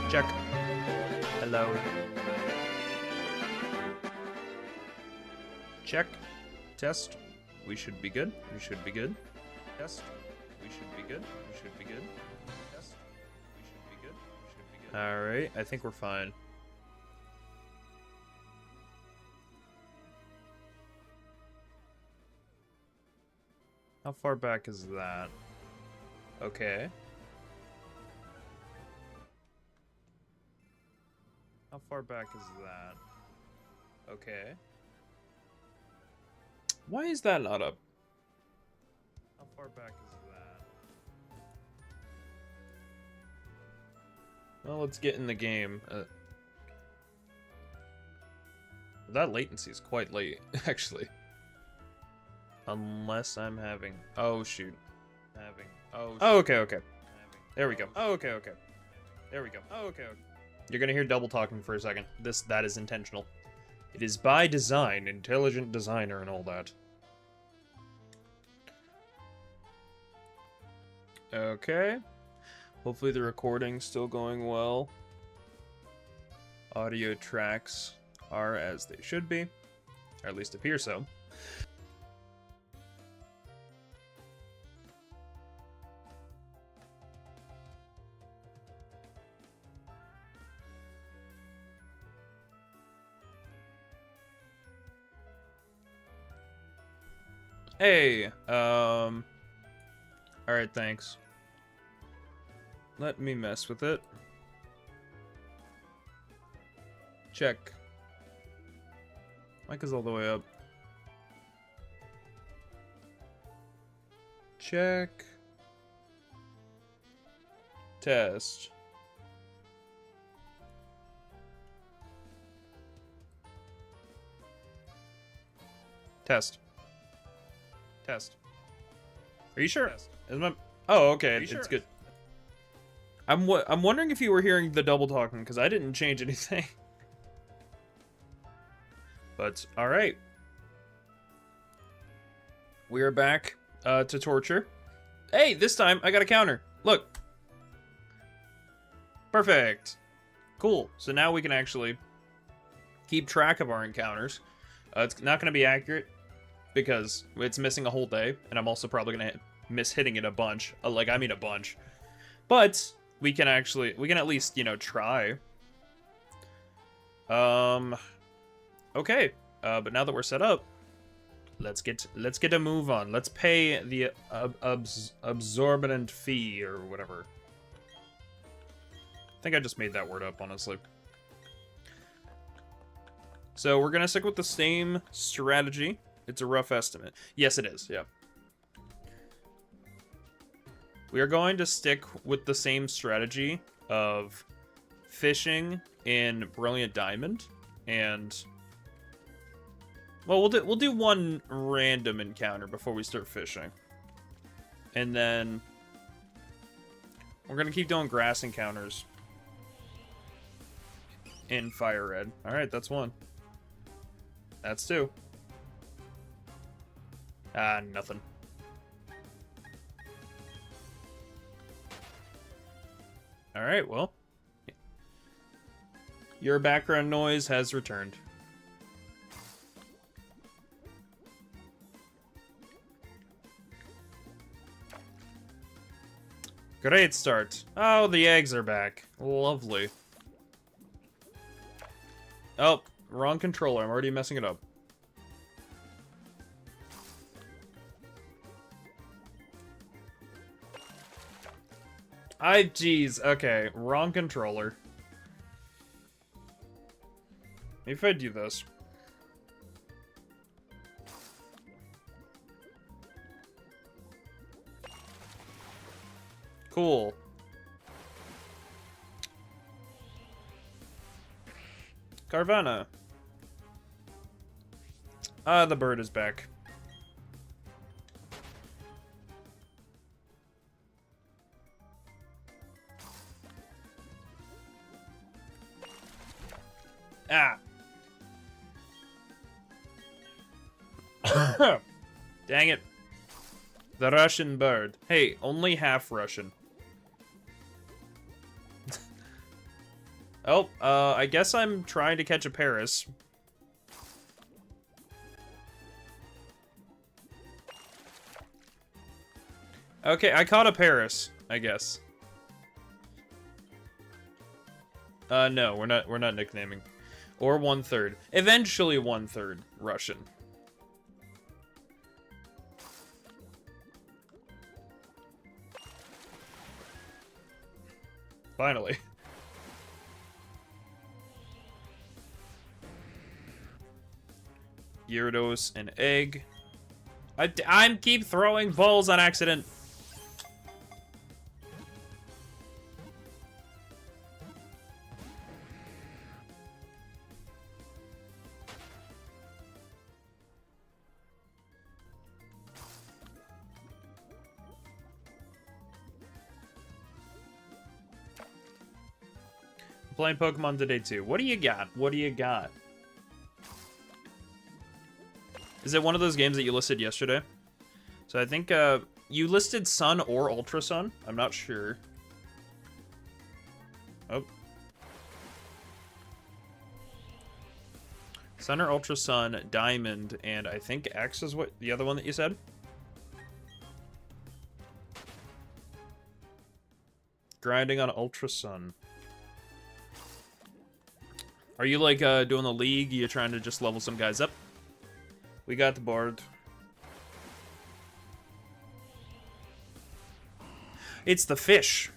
Check. Hello. Check. Test. We should be good. We should be good. Test. We should be good. We should be good. Test. We should be good. We should be good. Alright, I think we're fine. How far back is that? Okay. How far back is that? Okay. Why is that not up? How far back is that? Well, let's get in the game. That latency is quite late, actually. Unless I'm having... Oh, shoot. Oh, okay, okay. There we go. Oh, okay, okay. There we go. Oh, okay, okay. You're gonna hear double talking for a second. That is intentional. It is by design, intelligent designer and all that. Okay. Hopefully the recording's still going well. Audio tracks are as they should be. Or at least appear so. Hey, alright, thanks. Let me mess with it. Check. Mic is all the way up. Check. Test. Test. Test. Are you sure? Is my... Oh, okay. It's sure? Good. I'm wondering if you were hearing the double talking because I didn't change anything. But all right, we are back to torture. Hey, this time I got a counter. Look. Perfect. Cool. So now we can actually keep track of our encounters. It's not going to be accurate because it's missing a whole day, and I'm also probably going to miss hitting it a bunch. Like, I mean a bunch. But we can at least, you know, try. Okay. But now that we're set up, let's get a move on. Let's pay the absorbent fee or whatever. I think I just made that word up, honestly. So we're gonna stick with the same strategy. It's a rough estimate. Yes, it is. Yeah. We are going to stick with the same strategy of fishing in Brilliant Diamond, and well, we'll do one random encounter before we start fishing, and then we're gonna keep doing grass encounters in Fire Red. All right, that's one. That's two. Nothing. All right, well, your background noise has returned. Great start. Oh, the eggs are back. Lovely. Oh, wrong controller. I'm already messing it up. Jeez, okay, wrong controller. Maybe if I do this. Cool. Carvanha. The bird is back. Ah. Dang it. The Russian bird. Hey, only half Russian. Oh, I guess I'm trying to catch a Paris. Okay, I caught a Paris, I guess. No, we're not nicknaming. Or 1/3. Eventually 1/3 Russian. Finally. Gyarados and egg. I'm keep throwing balls on accident. Playing Pokemon today too. What do you got? What do you got? Is it one of those games that you listed yesterday? So I think you listed Sun or Ultra Sun. I'm not sure. Oh. Sun or Ultra Sun, Diamond, and I think X is what the other one that you said? Grinding on Ultra Sun. Are you like doing the league? You're trying to just level some guys up? We got the Bard. It's the fish.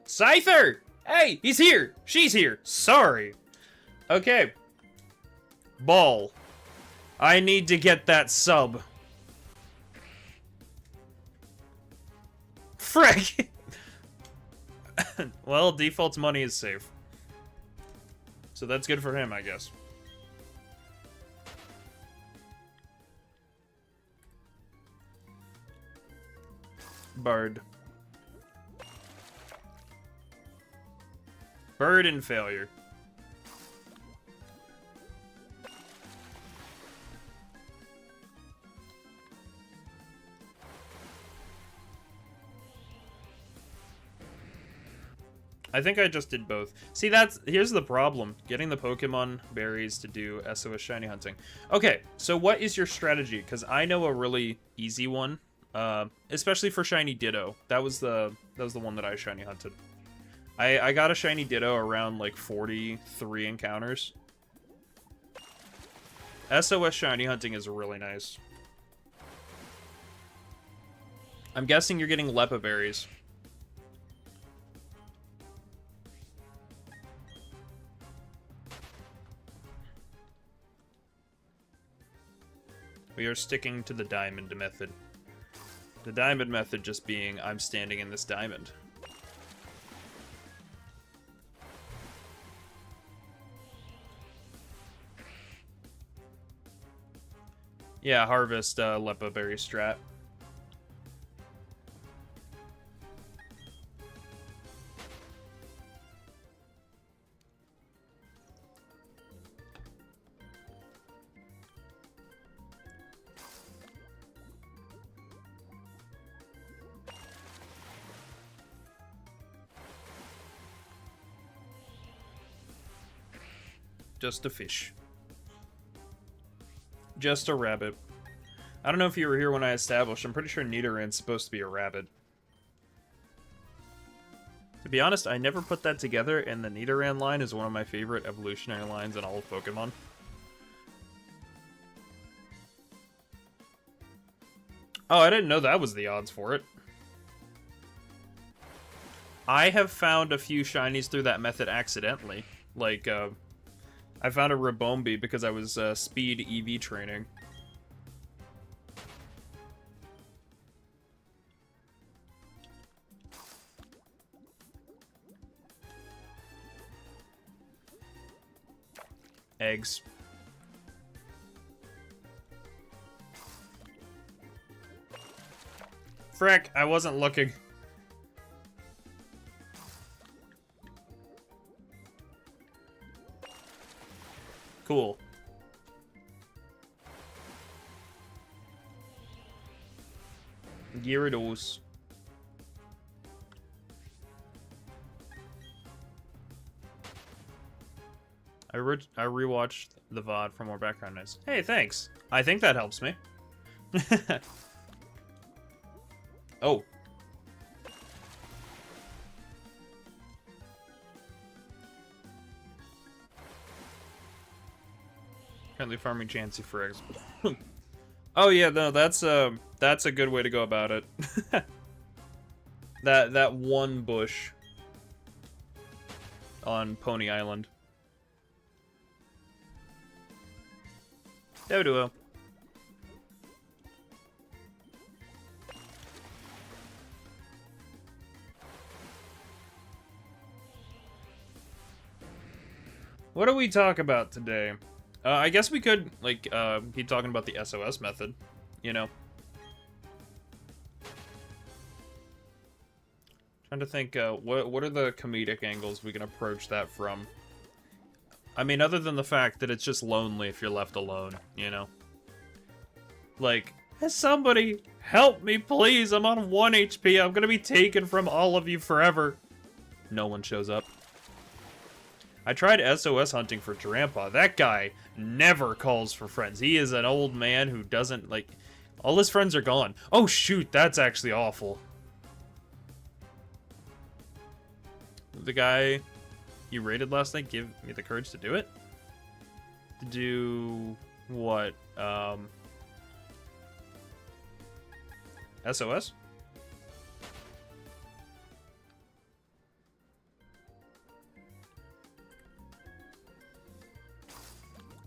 Scyther! Hey, he's here! She's here! Sorry. Okay. Ball. I need to get that sub. Frick! Well, default's money is safe. So that's good for him, I guess. Bard. Bird and failure. I think I just did both. See, here's the problem. Getting the Pokemon berries to do SOS shiny hunting. Okay, so what is your strategy? Because I know a really easy one. Especially for shiny Ditto. That was the one that I shiny hunted. I got a shiny Ditto around like 43 encounters. SOS shiny hunting is really nice. I'm guessing you're getting Lepa berries. We are sticking to the diamond method. The diamond method just being, I'm standing in this diamond. Yeah, harvest Lepa berry strat. Just a fish. Just a rabbit. I don't know if you were here when I established. I'm pretty sure Nidoran's supposed to be a rabbit. To be honest, I never put that together, and the Nidoran line is one of my favorite evolutionary lines in all of Pokemon. Oh, I didn't know that was the odds for it. I have found a few shinies through that method accidentally. Like, I found a Rabombi because I was speed EV training. Eggs. Frick, I wasn't looking. Cool. Gyarados. I rewatched the VOD for more background noise. Hey, thanks. I think that helps me. Oh. Currently farming Chansey for eggs. Oh yeah, no, that's a good way to go about it. that one bush on Pony Island. Doduo. What do we talk about today? I guess we could, like, keep talking about the SOS method, you know? Trying to think, what are the comedic angles we can approach that from? I mean, other than the fact that it's just lonely if you're left alone, you know? Like, somebody help me, please! I'm on 1 HP, I'm gonna be taken from all of you forever. No one shows up. I tried SOS hunting for Drampa. That guy never calls for friends. He is an old man who doesn't, like... All his friends are gone. Oh, shoot, that's actually awful. The guy you raided last night give me the courage to do it? To do... what? SOS?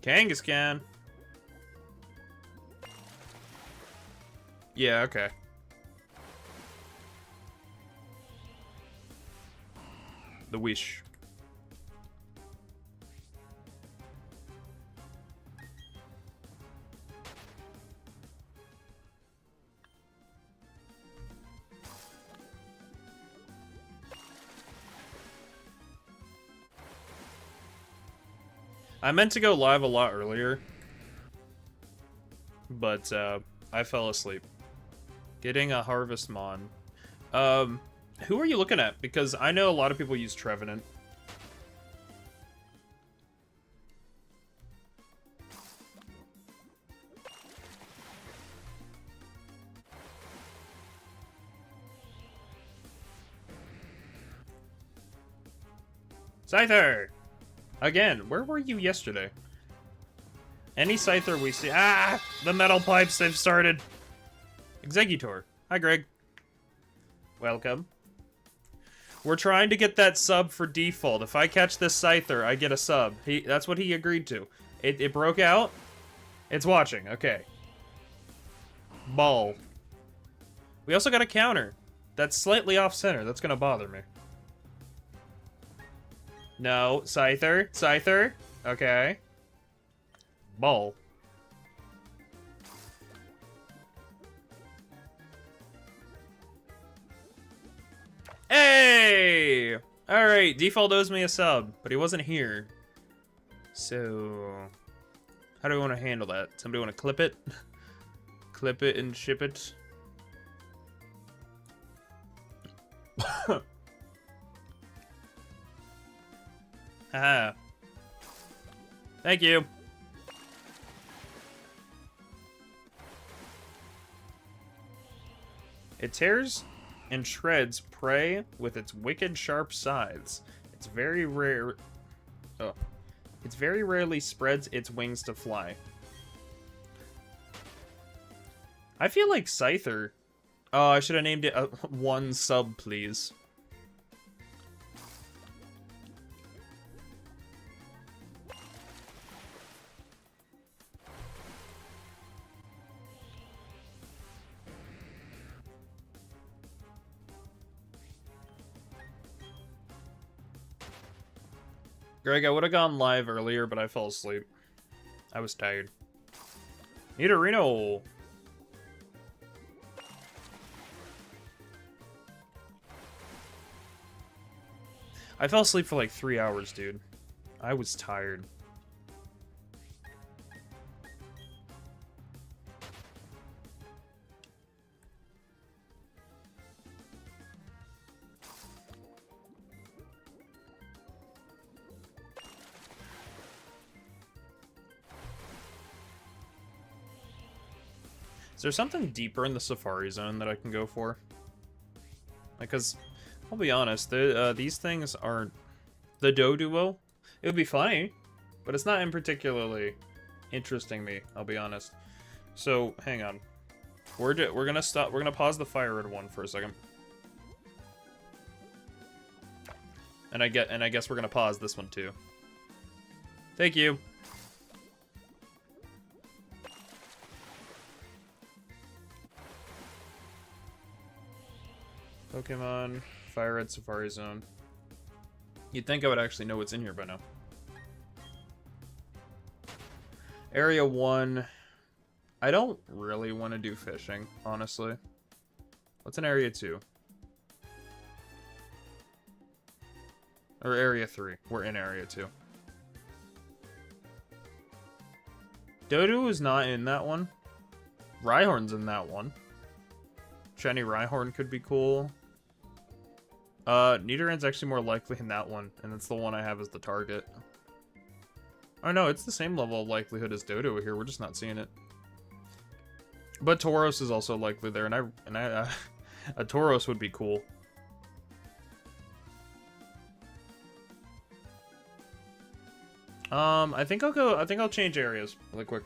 Kangaskhan. Yeah, okay. The wish. I meant to go live a lot earlier, but I fell asleep. Getting a Harvestmon. Who are you looking at? Because I know a lot of people use Trevenant. Scyther! Again, where were you yesterday? Any Scyther we see... Ah! The metal pipes, they've started! Exeggutor. Hi, Greg. Welcome. We're trying to get that sub for default. If I catch this Scyther, I get a sub. That's what he agreed to. It broke out. It's watching. Okay. Ball. We also got a counter. That's slightly off-center. That's gonna bother me. No. Scyther. Scyther. Okay. Ball. Hey! Alright, default owes me a sub, but he wasn't here. So... how do we want to handle that? Somebody want to clip it? Clip it and ship it? Haha. Thank you. It tears and shreds prey with its wicked sharp scythes. It's very rare. Oh. It very rarely spreads its wings to fly. I feel like Scyther. Oh, I should have named it one sub, please. Greg, I would have gone live earlier, but I fell asleep. I was tired. Nidorino! I fell asleep for like 3 hours, dude. I was tired. Is there something deeper in the Safari Zone that I can go for? Because, I'll be honest, these things aren't... The Doduo, it would be funny, but it's not in particularly interesting me, I'll be honest. So, hang on. We're gonna stop, we're gonna pause the Fire Red one for a second. And I guess we're gonna pause this one too. Thank you. Pokemon, Fire Red Safari Zone. You'd think I would actually know what's in here by now. Area 1. I don't really want to do fishing, honestly. What's in Area 2? Or Area 3. We're in Area 2. Dodu is not in that one. Rhyhorn's in that one. Shiny Rhyhorn could be cool. Nidoran's actually more likely in that one, and it's the one I have as the target. Oh no, it's the same level of likelihood as Dodo here, we're just not seeing it. But Tauros is also likely there, and a Tauros would be cool. I think I'll change areas really quick.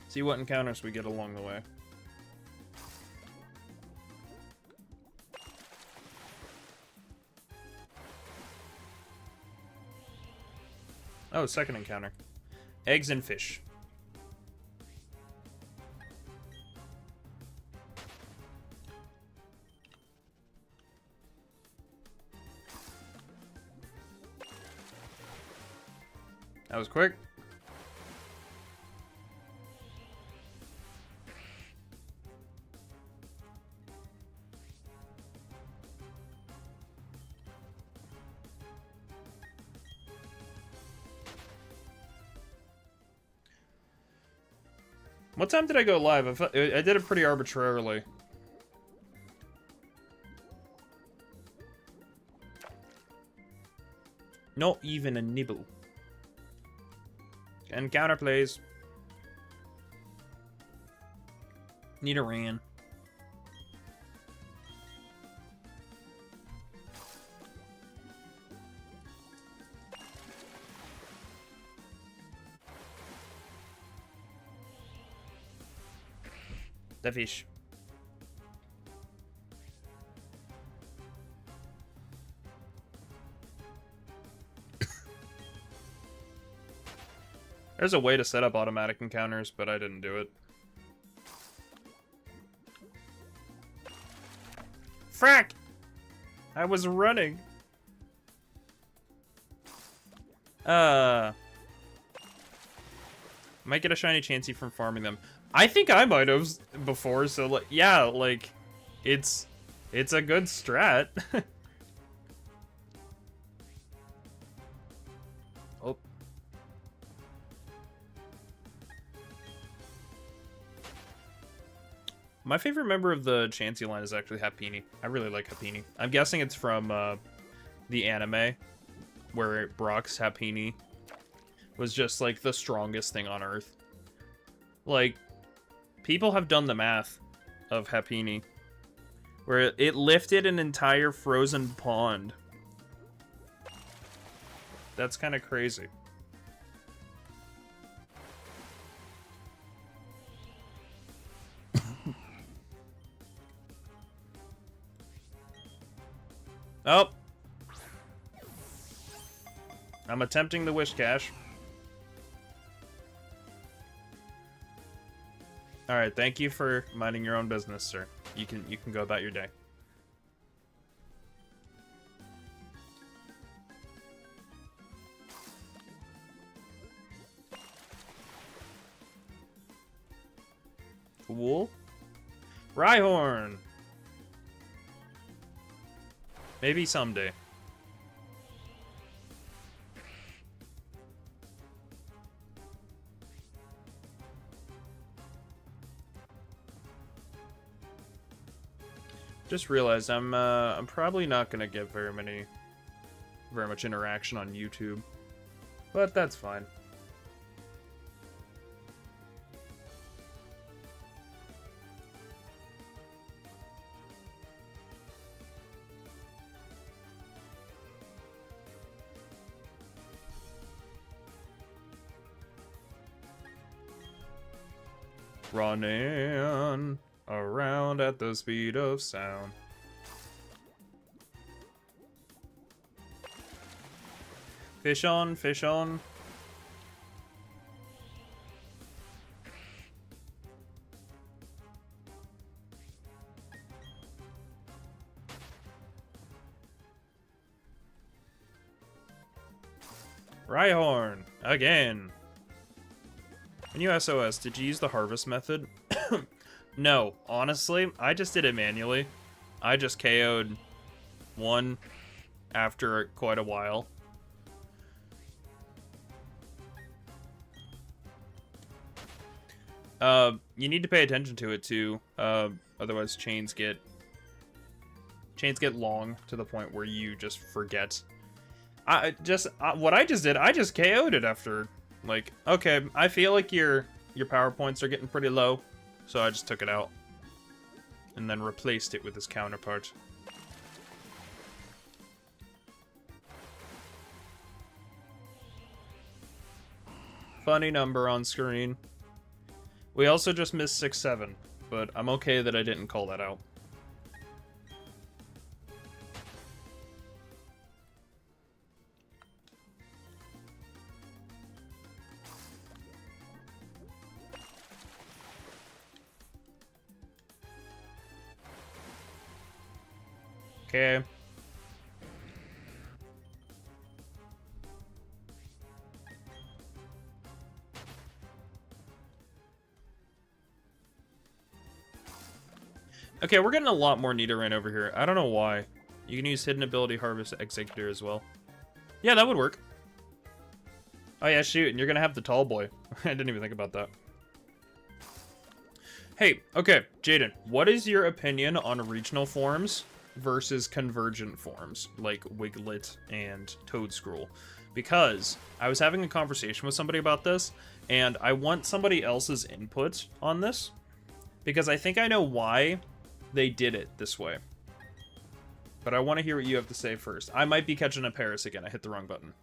See what encounters we get along the way. Oh, second encounter. Eggs and fish. That was quick. What time did I go live? I did it pretty arbitrarily. Not even a nibble. Encounter, please. Nidoran. The fish. There's a way to set up automatic encounters, but I didn't do it. Frack! I was running. Might get a shiny Chansey from farming them. I think I might have before, so like, yeah, like, it's a good strat. Oh. My favorite member of the Chansey line is actually Happiny. I really like Happiny. I'm guessing it's from the anime, where Brock's Happiny was just like the strongest thing on Earth. Like, people have done the math of Happiny, where it lifted an entire frozen pond. That's kind of crazy. Oh! I'm attempting the Wish Cache. Alright, thank you for minding your own business, sir. You can go about your day. Cool. Rhyhorn! Maybe someday. Just realized I'm probably not gonna get very much interaction on YouTube. But that's fine. Running around at the speed of sound. Fish on, fish on. Rhyhorn, again. When you SOS, did you use the harvest method? No, honestly, I just did it manually. I just KO'd one after quite a while. You need to pay attention to it too. Otherwise chains get long to the point where you just forget. What I just did, I just KO'd it after, like, okay, I feel like your power points are getting pretty low, so I just took it out and then replaced it with his counterpart. Funny number on screen. We also just missed 6-7, but I'm okay that I didn't call that out. Okay. Okay, we're getting a lot more Nidoran over here. I don't know why. You can use Hidden Ability Harvest Executor as well. Yeah, that would work. Oh yeah, shoot, and you're gonna have the tall boy. I didn't even think about that. Hey, okay, Jaden, what is your opinion on regional forms versus convergent forms, like Wiglet and Toedscruel? Because I was having a conversation with somebody about this, and I want somebody else's input on this, because I think I know why they did it this way. But I want to hear what you have to say first. I might be catching a Paris again. I hit the wrong button.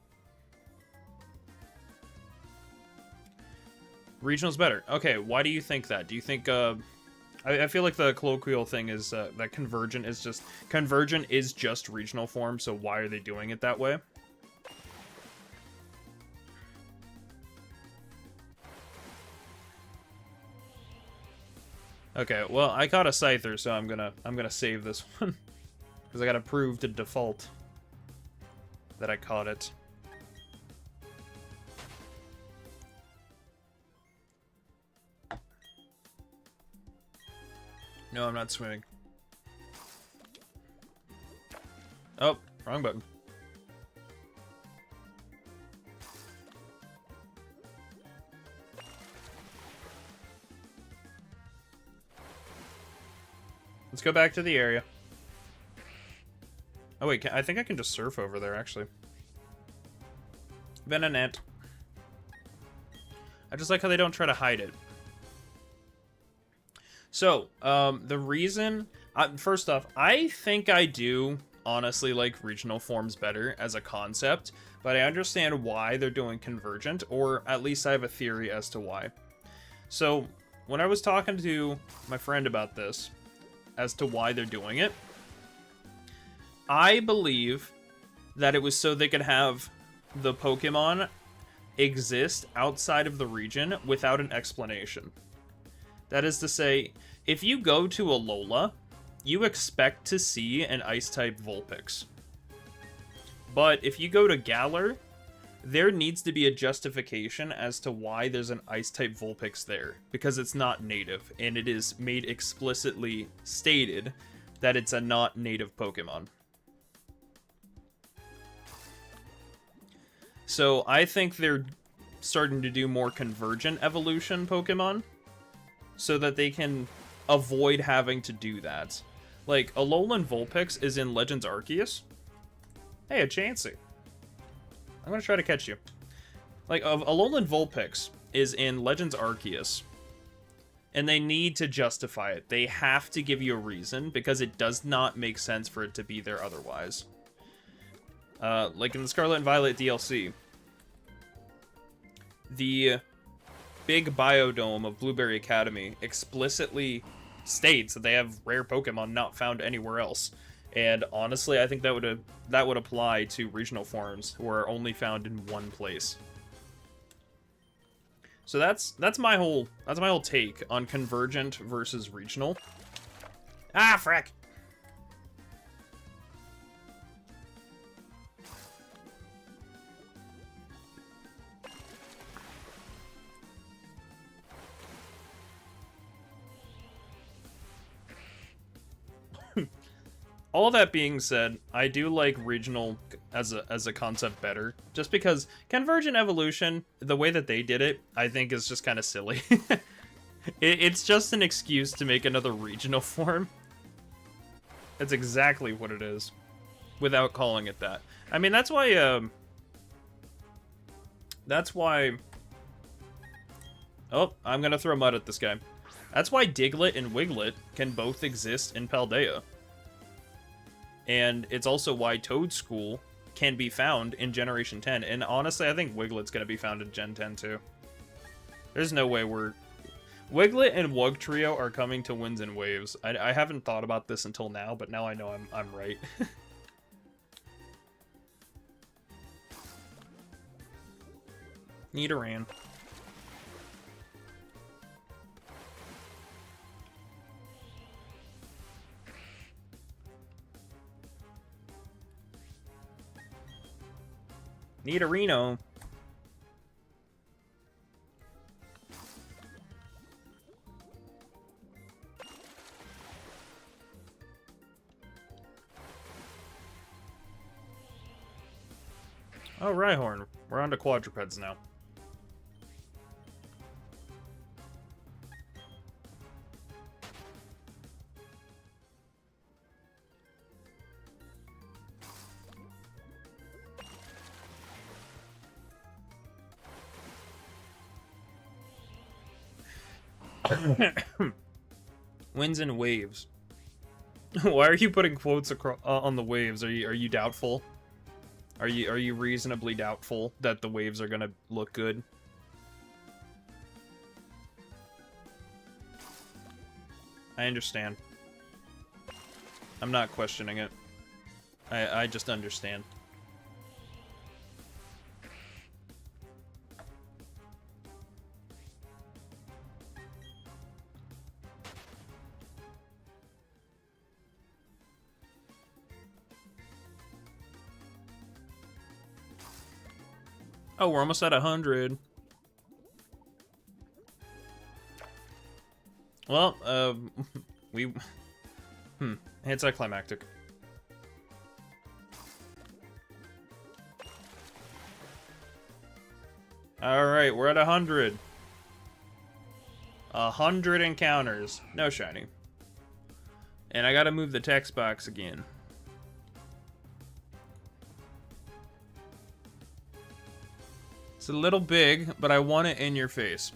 Regional's better. Okay, why do you think that? Do you think, I feel like the colloquial thing is that Convergent is just regional form, so why are they doing it that way? Okay, well, I caught a Scyther, so I'm gonna save this one. Because I gotta prove to default that I caught it. No, I'm not swimming. Oh, wrong button. Let's go back to the area. Oh wait, I think I can just surf over there, actually. Venonat. I just like how they don't try to hide it. So, the reason... first off, I think I do honestly like regional forms better as a concept, but I understand why they're doing convergent, or at least I have a theory as to why. So, when I was talking to my friend about this, as to why they're doing it, I believe that it was so they could have the Pokemon exist outside of the region without an explanation. That is to say, if you go to Alola, you expect to see an Ice-type Vulpix. But if you go to Galar, there needs to be a justification as to why there's an Ice-type Vulpix there, because it's not native, and it is made explicitly stated that it's a not native Pokemon. So I think they're starting to do more convergent evolution Pokemon, so that they can avoid having to do that. Like, Alolan Vulpix is in Legends Arceus. Hey, a Chansey. I'm gonna try to catch you. Like, Alolan Vulpix is in Legends Arceus, and they need to justify it. They have to give you a reason, because it does not make sense for it to be there otherwise. Like in the Scarlet and Violet DLC, the big biodome of Blueberry Academy explicitly states that they have rare Pokemon not found anywhere else. And honestly, I think that would apply to regional forms who are only found in one place. So that's my whole take on convergent versus regional. Ah, frack. All that being said, I do like regional as a concept better, just because Convergent Evolution, the way that they did it, I think is just kind of silly. It's just an excuse to make another regional form. That's exactly what it is, without calling it that. I mean, that's why, oh, I'm gonna throw mud at this guy. That's why Diglett and Wiglet can both exist in Paldea. And it's also why Toadschool can be found in Generation 10. And honestly, I think Wiglet's going to be found in Gen 10 too. There's no way Wiglet and Wugtrio are coming to Winds and Waves. I haven't thought about this until now, but now I know I'm right. Nidoran. Nidorino. Oh, Rhyhorn. We're on to quadrupeds now. Winds and waves. Why are you putting quotes on the waves? Are you doubtful? Are you reasonably doubtful that the waves are gonna look good? I understand. I'm not questioning it. I just understand. Oh, we're almost at 100. Well, anticlimactic. Alright, we're at 100. 100 encounters. No shiny. And I gotta move the text box again. It's a little big, but I want it in your face.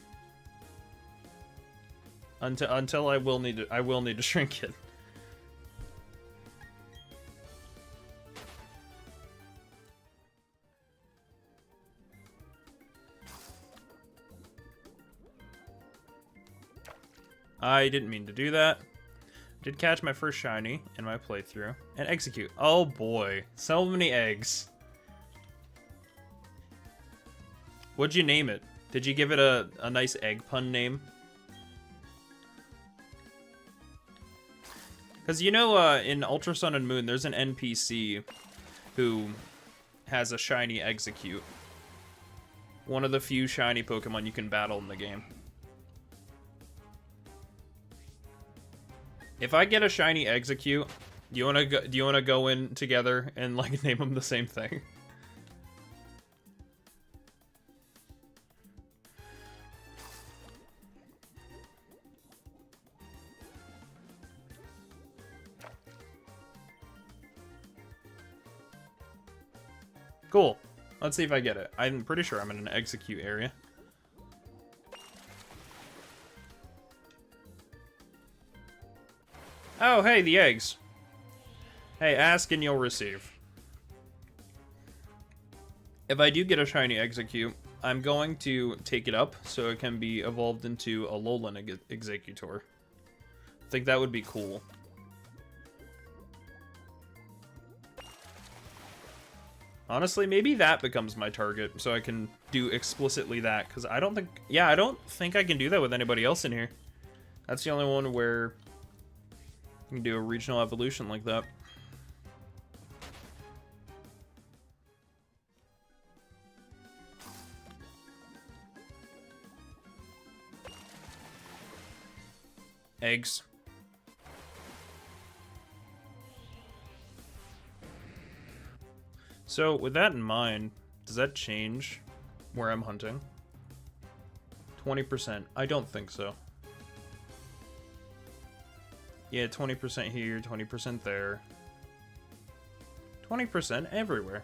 Until I will need to shrink it. I didn't mean to do that. Did catch my first shiny in my playthrough and execute. Oh boy, so many eggs. What'd you name it? Did you give it a nice egg pun name? Because you know, in Ultra Sun and Moon, there's an NPC who has a shiny Execute. One of the few shiny Pokemon you can battle in the game. If I get a shiny Execute, do you wanna go in together and like name them the same thing? Cool. Let's see if I get it. I'm pretty sure I'm in an execute area. Oh, hey, the eggs. Hey, ask and you'll receive. If I do get a shiny execute, I'm going to take it up so it can be evolved into a Alolan Executor. I think that would be cool. Honestly, maybe that becomes my target, so I can do explicitly that, because I don't think... Yeah, I don't think I can do that with anybody else in here. That's the only one where you can do a regional evolution like that. Eggs. So, with that in mind, does that change where I'm hunting? 20%. I don't think so. Yeah, 20% here, 20% there. 20% everywhere.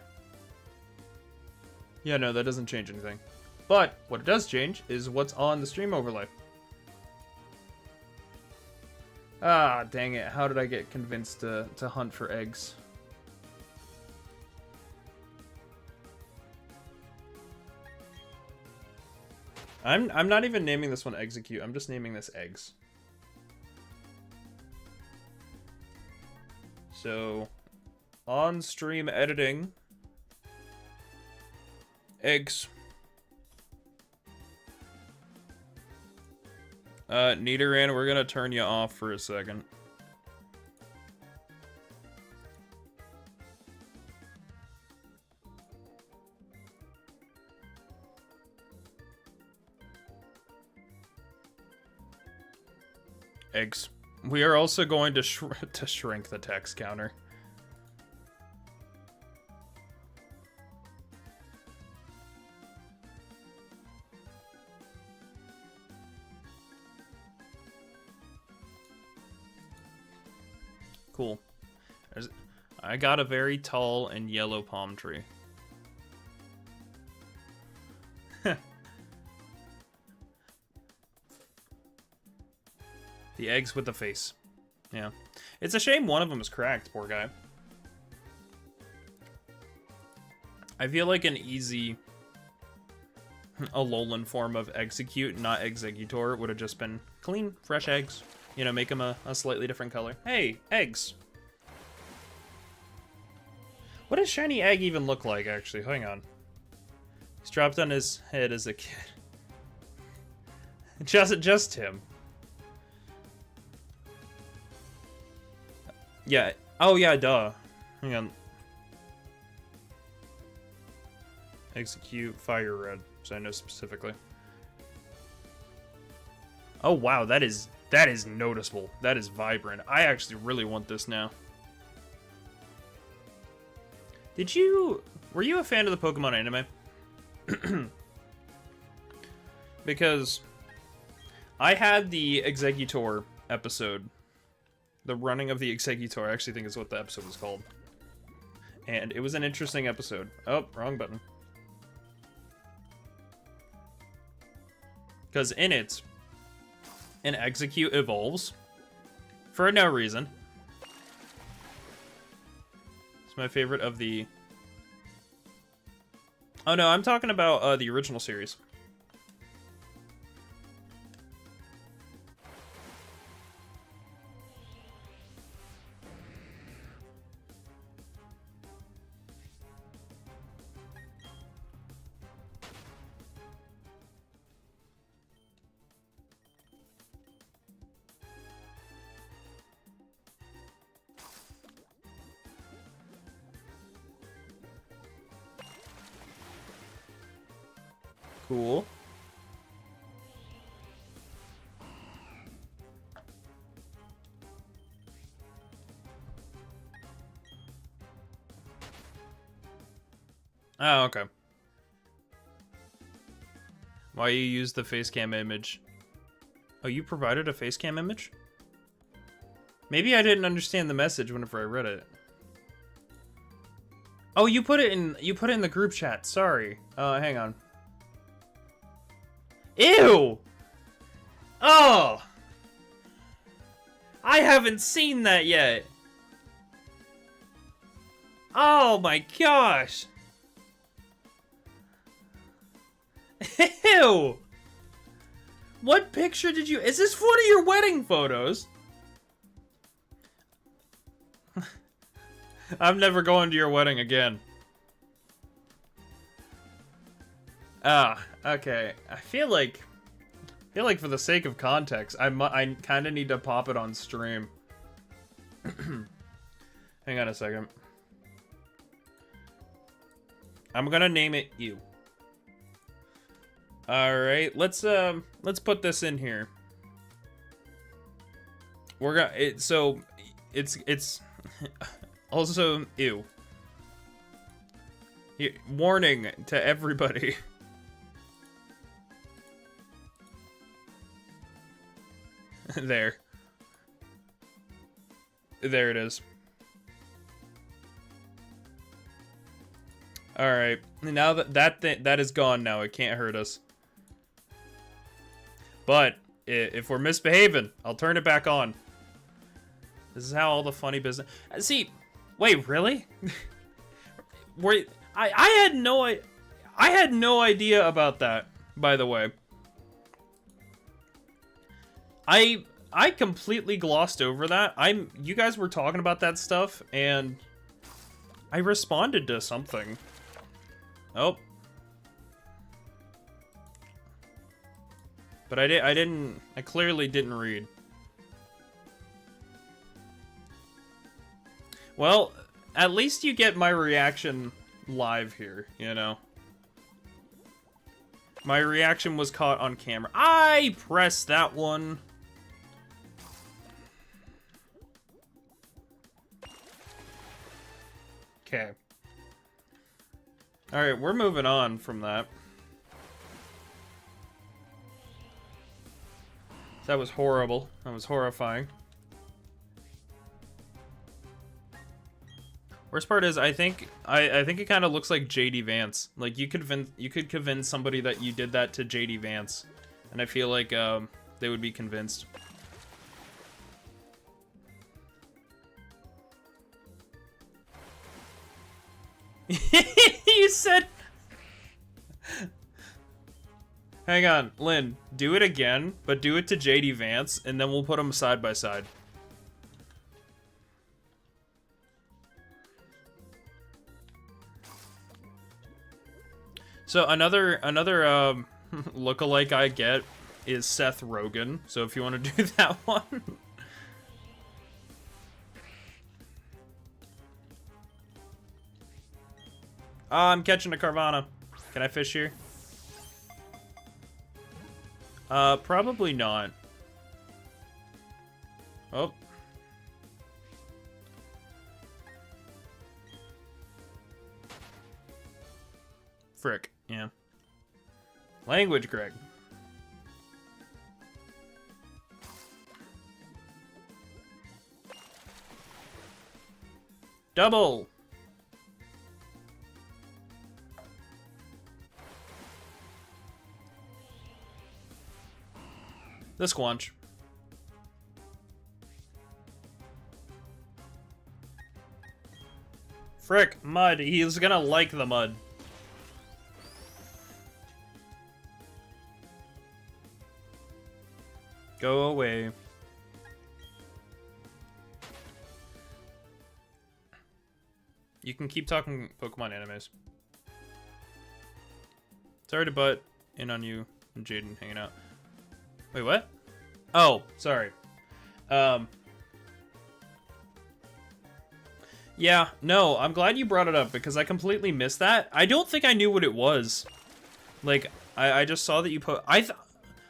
Yeah, no, that doesn't change anything. But, what it does change is what's on the stream overlay. Ah, dang it. How did I get convinced to hunt for eggs? I'm not even naming this one Execute. I'm just naming this Eggs. So, on stream editing, eggs. Nidoran, we're gonna turn you off for a second. Eggs. We are also going to shrink the text counter. Cool. I got a very tall and yellow palm tree. The eggs with the face. Yeah. It's a shame one of them is cracked, poor guy. I feel like an easy Alolan form of Execute, not Executor, would have just been clean, fresh eggs. You know, make them a slightly different color. Hey, eggs. What does shiny egg even look like, actually? Hang on. He's dropped on his head as a kid. Just him. Yeah. Oh, yeah, duh. Hang on. Execute Fire Red, so I know specifically. Oh, wow, that is noticeable. That is vibrant. I actually really want this now. Were you a fan of the Pokemon anime? Because I had the Executor episode. The running of the Executor, I actually think is what the episode was called. And it was an interesting episode. Oh, wrong button. Because in it, an Execute evolves for no reason. It's my favorite of the... Oh no, I'm talking about the original series. Cool. Oh, okay. Why you use the facecam image? Oh, you provided a facecam image? Maybe I didn't understand the message whenever I read it. Oh, you put it in the group chat. Sorry. Hang on. Ew! Oh! I haven't seen that yet. Oh my gosh. Ew! What picture did you... Is this one of your wedding photos? I'm never going to your wedding again. Ah, okay. I feel like for the sake of context, I kind of need to pop it on stream. Hang on a second. I'm gonna name it you. All right, let's put this in here. We're gonna it's also ew. Here, warning to everybody. There it is. All right, now that is gone. Now it can't hurt us. But if we're misbehaving, I'll turn it back on. This is how all the funny business. See, wait, really? I had no idea about that. By the way, I completely glossed over that. You guys were talking about that stuff, and I responded to something. Oh. But I clearly didn't read. Well, at least you get my reaction live here, you know? My reaction was caught on camera. I pressed that one. Okay. Alright, we're moving on from that. That was horrible. That was horrifying. Worst part is, I think it kind of looks like JD Vance. Like you could convince somebody that you did that to JD Vance, and I feel like they would be convinced. You said. Hang on, Lynn. Do it again, but do it to JD Vance, and then we'll put them side by side. So another lookalike I get is Seth Rogen. So if you want to do that one. I'm catching a Carvana. Can I fish here? Probably not. Oh. Frick, yeah. Language, Greg. Double! The Squanch. Frick, mud. He's gonna like the mud. Go away. You can keep talking Pokemon animes. Sorry to butt in on you and Jaden hanging out. Wait, what? Oh, sorry. Yeah, no, I'm glad you brought it up because I completely missed that. I don't think I knew what it was. Like, I just saw that you put...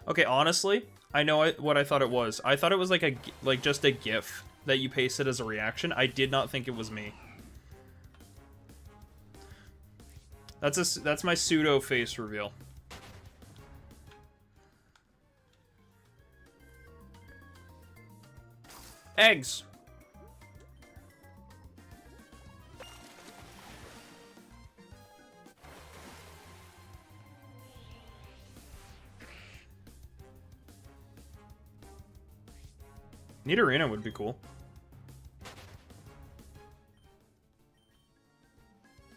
Okay, honestly, I know what I thought it was. I thought it was like just a GIF that you pasted as a reaction. I did not think it was me. That's my pseudo face reveal. Eggs. Nidorina would be cool.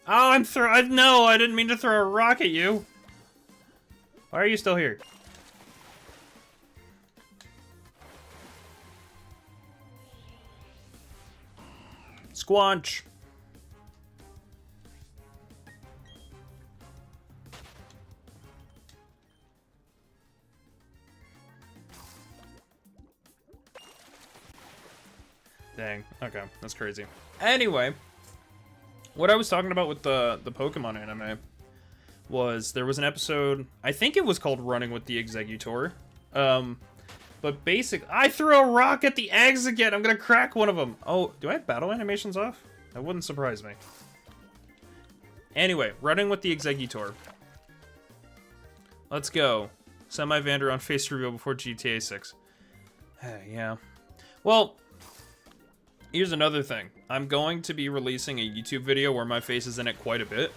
Oh, no, I didn't mean to throw a rock at you. Why are you still here? Squanch. Dang. Okay, that's crazy. Anyway, what I was talking about with the Pokemon anime was there was an episode, I think it was called Running with the Exeggutor. But I threw a rock at the eggs again. I'm gonna crack one of them. Oh, do I have battle animations off? That wouldn't surprise me. Anyway, Running with the Exeggutor. Let's go. Semi-Vander on face reveal before GTA 6. Yeah. Well, here's another thing. I'm going to be releasing a YouTube video where my face is in it quite a bit.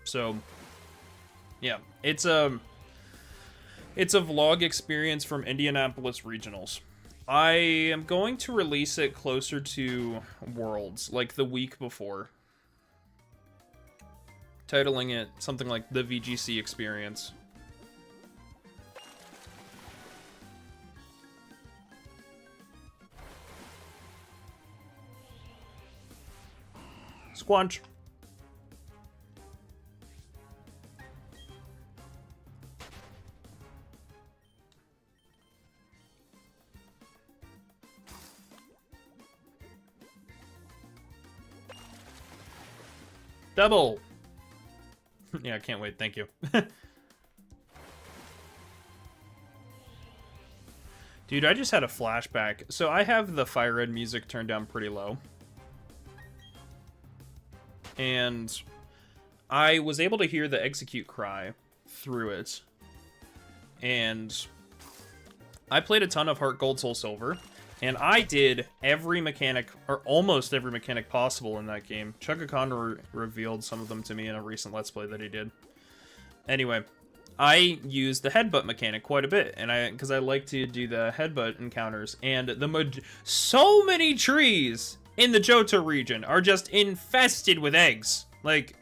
So, yeah. It's a vlog experience from Indianapolis Regionals. I am going to release it closer to Worlds, like the week before. Titling it something like the VGC Experience. Squanch. Double. Yeah, I can't wait. Thank you. Dude, I just had a flashback. So I have the Fire Red music turned down pretty low. And I was able to hear the Execute cry through it. And I played a ton of Heart Gold, Soul Silver. And I did every mechanic, or almost every mechanic possible in that game. Chugga Khan revealed some of them to me in a recent Let's Play that he did. Anyway, I used the headbutt mechanic quite a bit, and because I like to do the headbutt encounters, and so many trees in the Johto region are just infested with eggs. Like,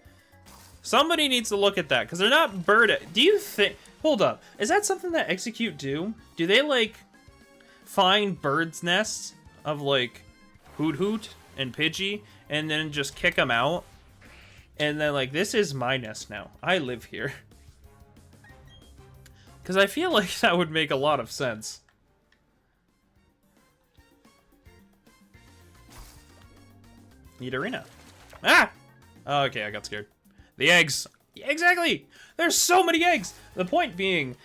somebody needs to look at that, because they're not do you think... Hold up. Is that something that Execute do? Do they, like, find birds' nests of, like, Hoot and Pidgey, and then just kick them out? And then, like, this is my nest now. I live here. Because I feel like that would make a lot of sense. Nidorina. Ah! Oh, okay, I got scared. The eggs. Exactly! There's so many eggs! The point being,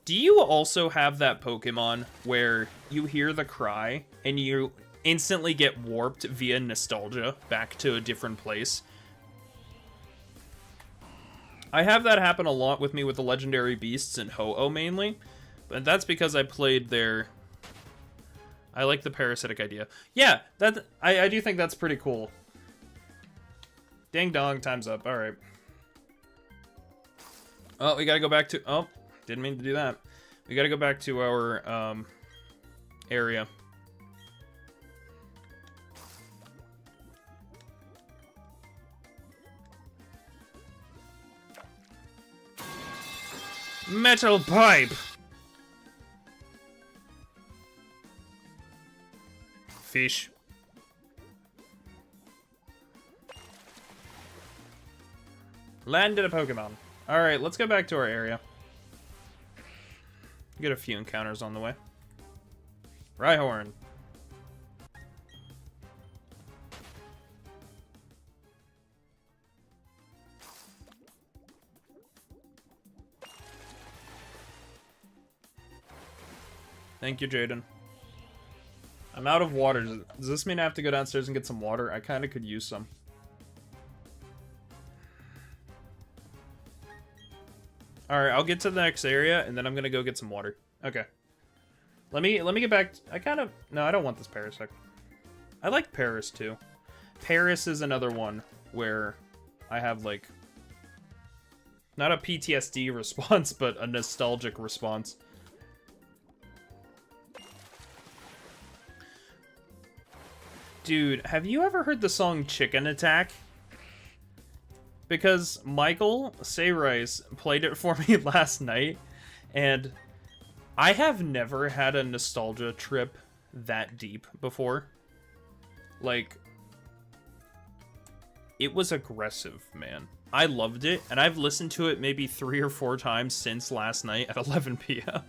do you also have that Pokemon where you hear the cry and you instantly get warped via nostalgia back to a different place? I have that happen a lot with me with the Legendary Beasts and Ho-Oh mainly, but that's because I played their... I like the parasitic idea. Yeah, I do think that's pretty cool. Ding dong, time's up. All right. Oh, we gotta go back to... Oh, didn't mean to do that. We gotta go back to our area. Metal pipe! Fish. Landed a Pokemon. Alright, let's go back to our area. Get a few encounters on the way. Rhyhorn. Thank you, Jaden. I'm out of water. Does this mean I have to go downstairs and get some water? I kind of could use some. Alright, I'll get to the next area, and then I'm gonna go get some water. Okay. Let me get back... No, I don't want this Parasect. I like Paris, too. Paris is another one where I have, like... Not a PTSD response, but a nostalgic response. Dude, have you ever heard the song Chicken Attack? Because Michael Sayrice played it for me last night, and I have never had a nostalgia trip that deep before. Like, it was aggressive, man. I loved it, and I've listened to it maybe 3 or 4 times since last night at 11 p.m.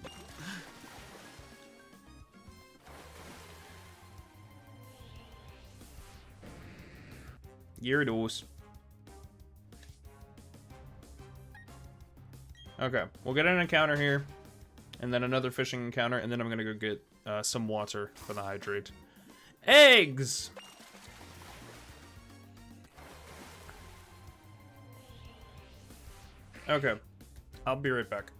Gyarados. Okay, we'll get an encounter here, and then another fishing encounter, and then I'm gonna go get some water for the hydrate. Eggs! Okay, I'll be right back.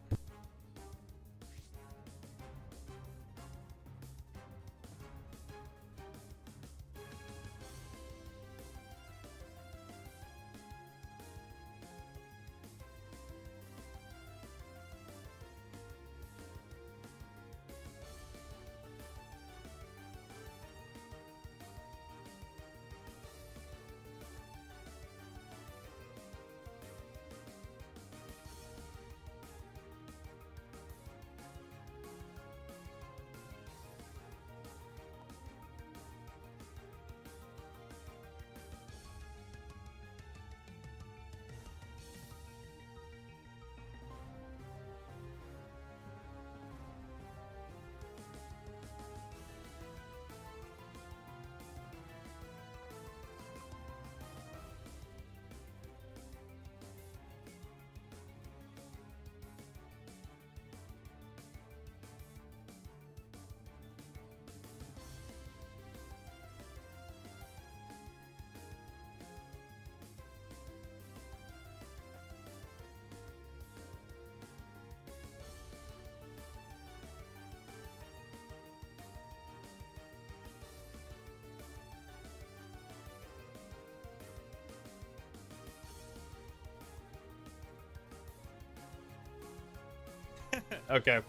Okay,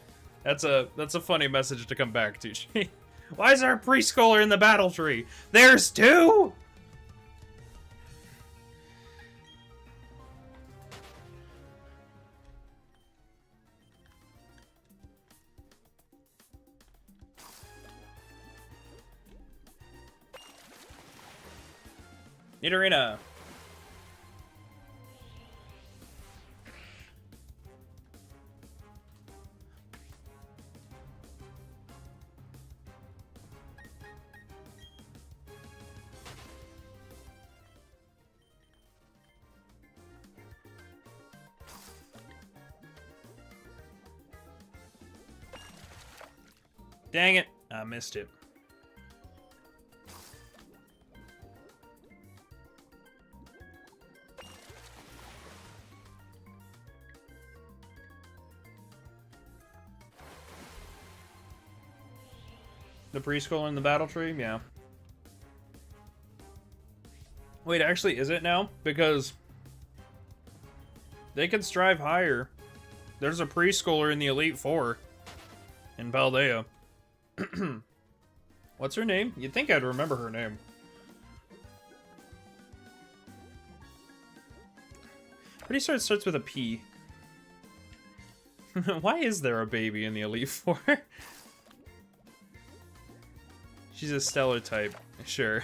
that's a funny message to come back to. Why is there a preschooler in the battle tree? There's 2. Nidorina. Dang it, I missed it. The preschooler in the battle tree? Yeah. Wait, actually, is it now? Because they can strive higher. There's a preschooler in the Elite Four in Paldea. What's her name? You'd think I'd remember her name. Pretty sure it starts with a P. Why is there a baby in the Elite Four? She's a stellar type, sure.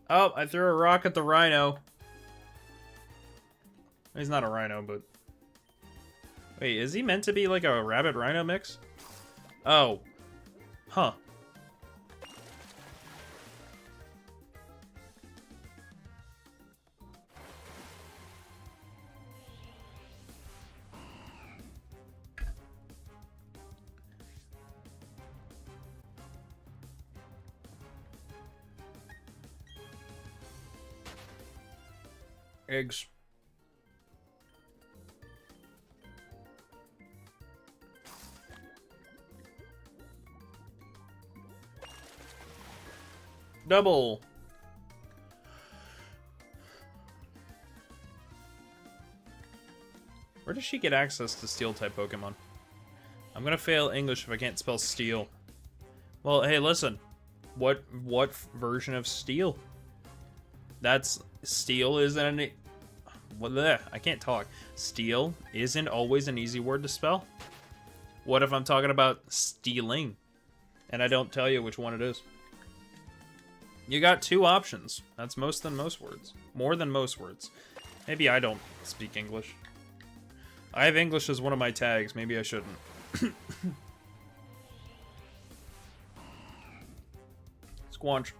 Oh, I threw a rock at the rhino. He's not a rhino, but... Wait, is he meant to be like a rabbit-rhino mix? Oh. Huh. Eggs. Double. Where does she get access to Steel-type Pokemon? I'm gonna fail English if I can't spell steel. Well, hey, listen. What version of steel? That's steel isn't an I can't talk. Steel isn't always an easy word to spell. What if I'm talking about stealing and I don't tell you which one it is? You got two options. That's most than most words. More than most words. Maybe I don't speak English. I have English as one of my tags. Maybe I shouldn't. Squanch.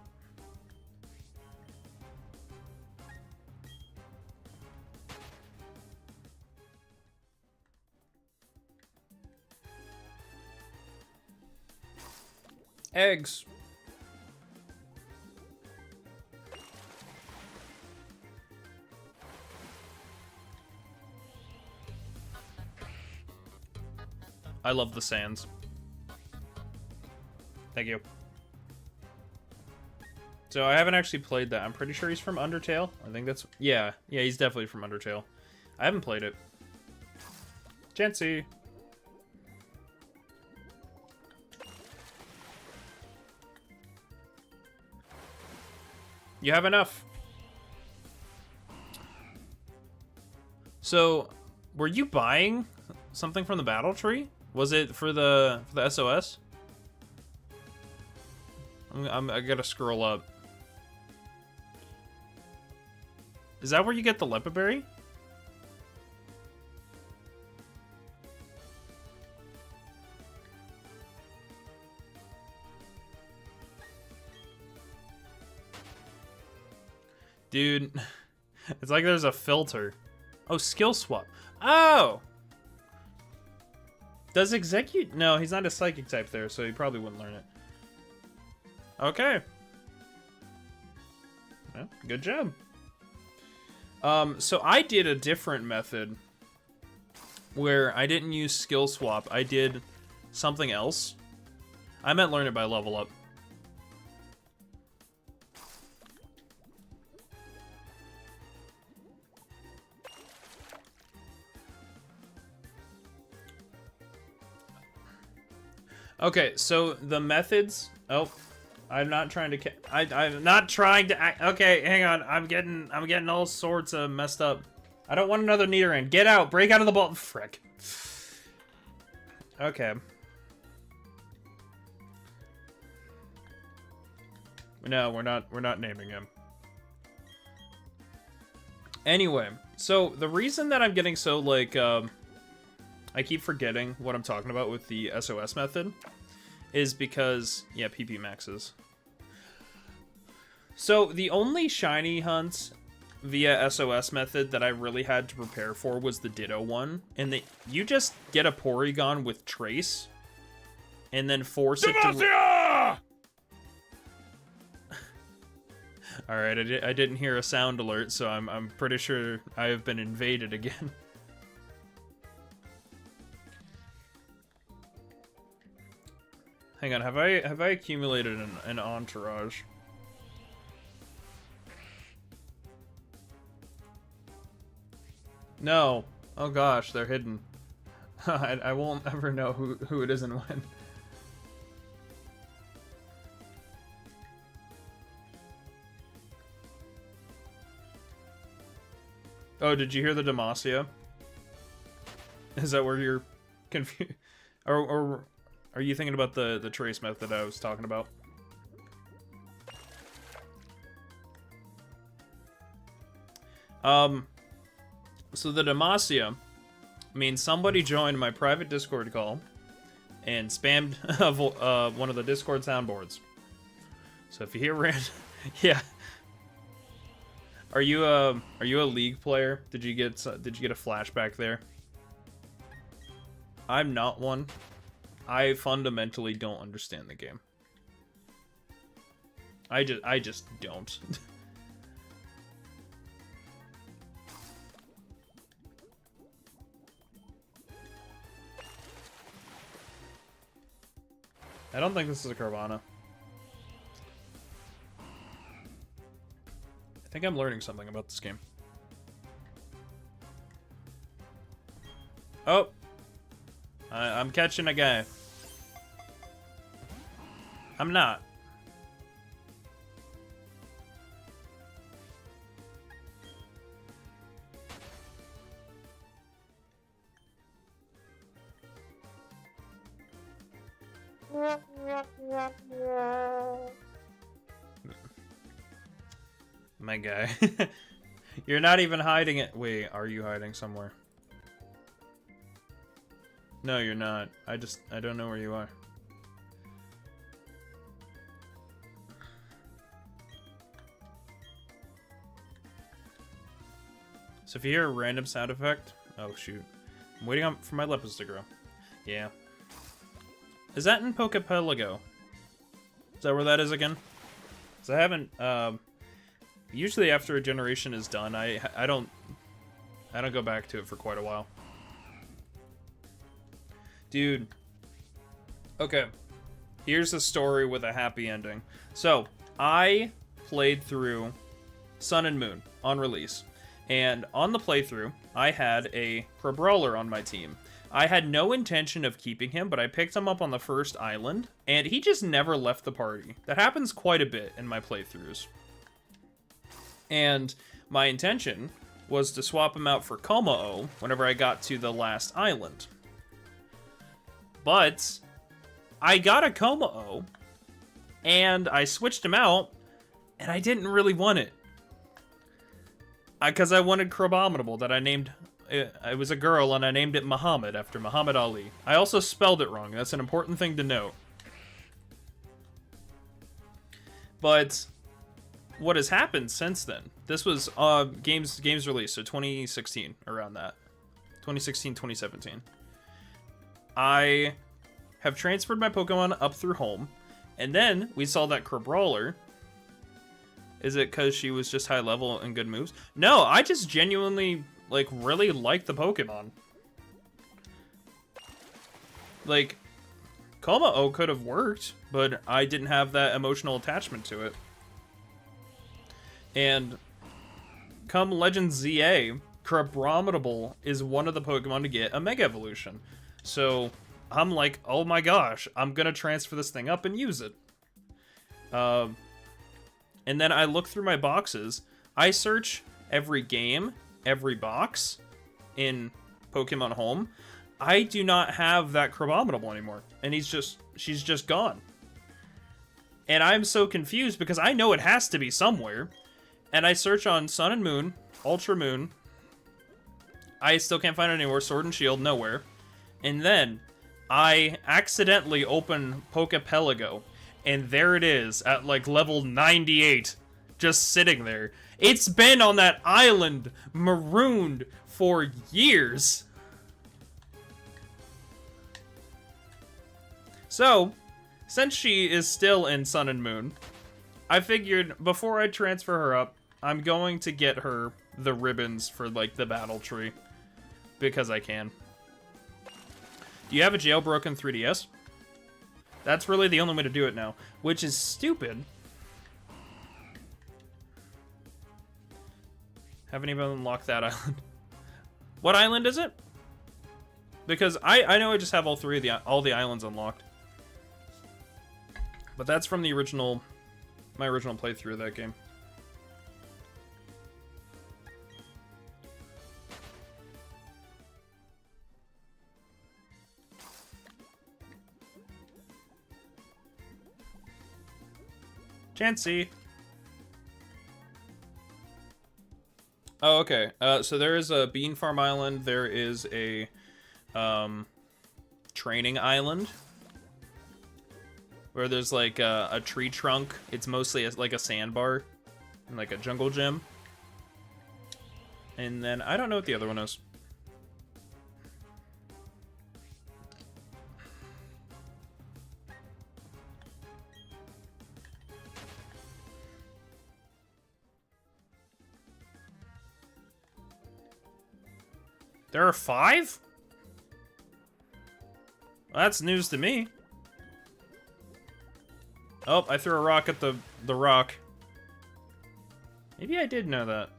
Eggs. I love the sands. Thank you. So I haven't actually played that. I'm pretty sure he's from Undertale. I think that's... Yeah, he's definitely from Undertale. I haven't played it. Chancy. You have enough. So, were you buying something from the battle tree? Was it for the SOS? I gotta scroll up. Is that where you get the Leppa Berry? Dude, it's like there's a filter. Oh, skill swap. Oh! Does Execute... No, he's not a psychic type there, so he probably wouldn't learn it. Okay. Well, good job. So I did a different method where I didn't use skill swap. I did something else. I meant learn it by level up. Okay, so the methods... Oh, I'm not trying to... I'm not trying to... Act, okay, hang on. I'm getting all sorts of messed up. I don't want another Nidoran. Get out! Break out of the ball... Frick. Okay. No, we're not naming him. Anyway, so the reason that I'm getting so, like, I keep forgetting what I'm talking about with the SOS method is because, yeah, PP maxes. So the only shiny hunts via SOS method that I really had to prepare for was the Ditto one. And you just get a Porygon with Trace and then force it to... Alright, I didn't hear a sound alert, so I'm pretty sure I have been invaded again. Hang on, have I accumulated an entourage? No. Oh gosh, they're hidden. I won't ever know who it is and when. Oh, did you hear the Demacia? Is that where you're confused? Or are you thinking about the trace method I was talking about? So the Demacia means somebody joined my private Discord call and spammed one of the Discord soundboards. So if you hear random, yeah. Are you a League player? Did you get a flashback there? I'm not one. I fundamentally don't understand the game. I just don't. I don't think this is a Carvana. I think I'm learning something about this game. Oh! I'm catching a guy. I'm not. My guy. You're not even hiding it. Wait, are you hiding somewhere? No, you're not. I don't know where you are. So if you hear a random sound effect... Oh, shoot. I'm waiting for my Lepus to grow. Yeah. Is that in Pokepelago? Is that where that is again? Because I haven't... usually after a generation is done, I don't go back to it for quite a while. Dude. Okay. Here's a story with a happy ending. So, I played through Sun and Moon on release. And on the playthrough, I had a Crabrawler on my team. I had no intention of keeping him, but I picked him up on the first island, and he just never left the party. That happens quite a bit in my playthroughs. And my intention was to swap him out for Kommo-o whenever I got to the last island. But I got a Kommo-o, and I switched him out, and I didn't really want it. Because I wanted Crabominable that I named... It was a girl, and I named it Muhammad after Muhammad Ali. I also spelled it wrong. That's an important thing to note. But what has happened since then? This was games release, so 2016, around that. 2016, 2017. I have transferred my Pokemon up through home, and then we saw that Crabrawler. Is it because she was just high level and good moves? No, I just genuinely, like, really like the Pokemon. Like, Kommo-o could have worked, but I didn't have that emotional attachment to it. And come Legend ZA, Crabominable is one of the Pokemon to get a Mega Evolution. So I'm like, oh my gosh, I'm gonna transfer this thing up and use it. And then I look through my boxes. I search every game, every box in Pokemon Home. I do not have that Crabominable anymore. And she's just gone. And I'm so confused because I know it has to be somewhere. And I search on Sun and Moon, Ultra Moon. I still can't find it anywhere. Sword and Shield, nowhere. And then I accidentally open Pokepelago. And there it is, at like level 98, just sitting there. It's been on that island, marooned, for years. So, since she is still in Sun and Moon, I figured before I transfer her up, I'm going to get her the ribbons for like the battle tree. Because I can. Do you have a jailbroken 3DS? That's really the only way to do it now, which is stupid. Haven't even unlocked that island. What island is it? Because I know I just have all the islands unlocked. But that's from the original, my original playthrough of that game. Chansey. Oh, okay. So there is a Bean Farm Island. There is a training island where there's like a tree trunk. It's mostly like a sandbar and like a jungle gym. And then I don't know what the other one is. There are 5? Well, that's news to me. Oh, I threw a rock at the rock. Maybe I did know that.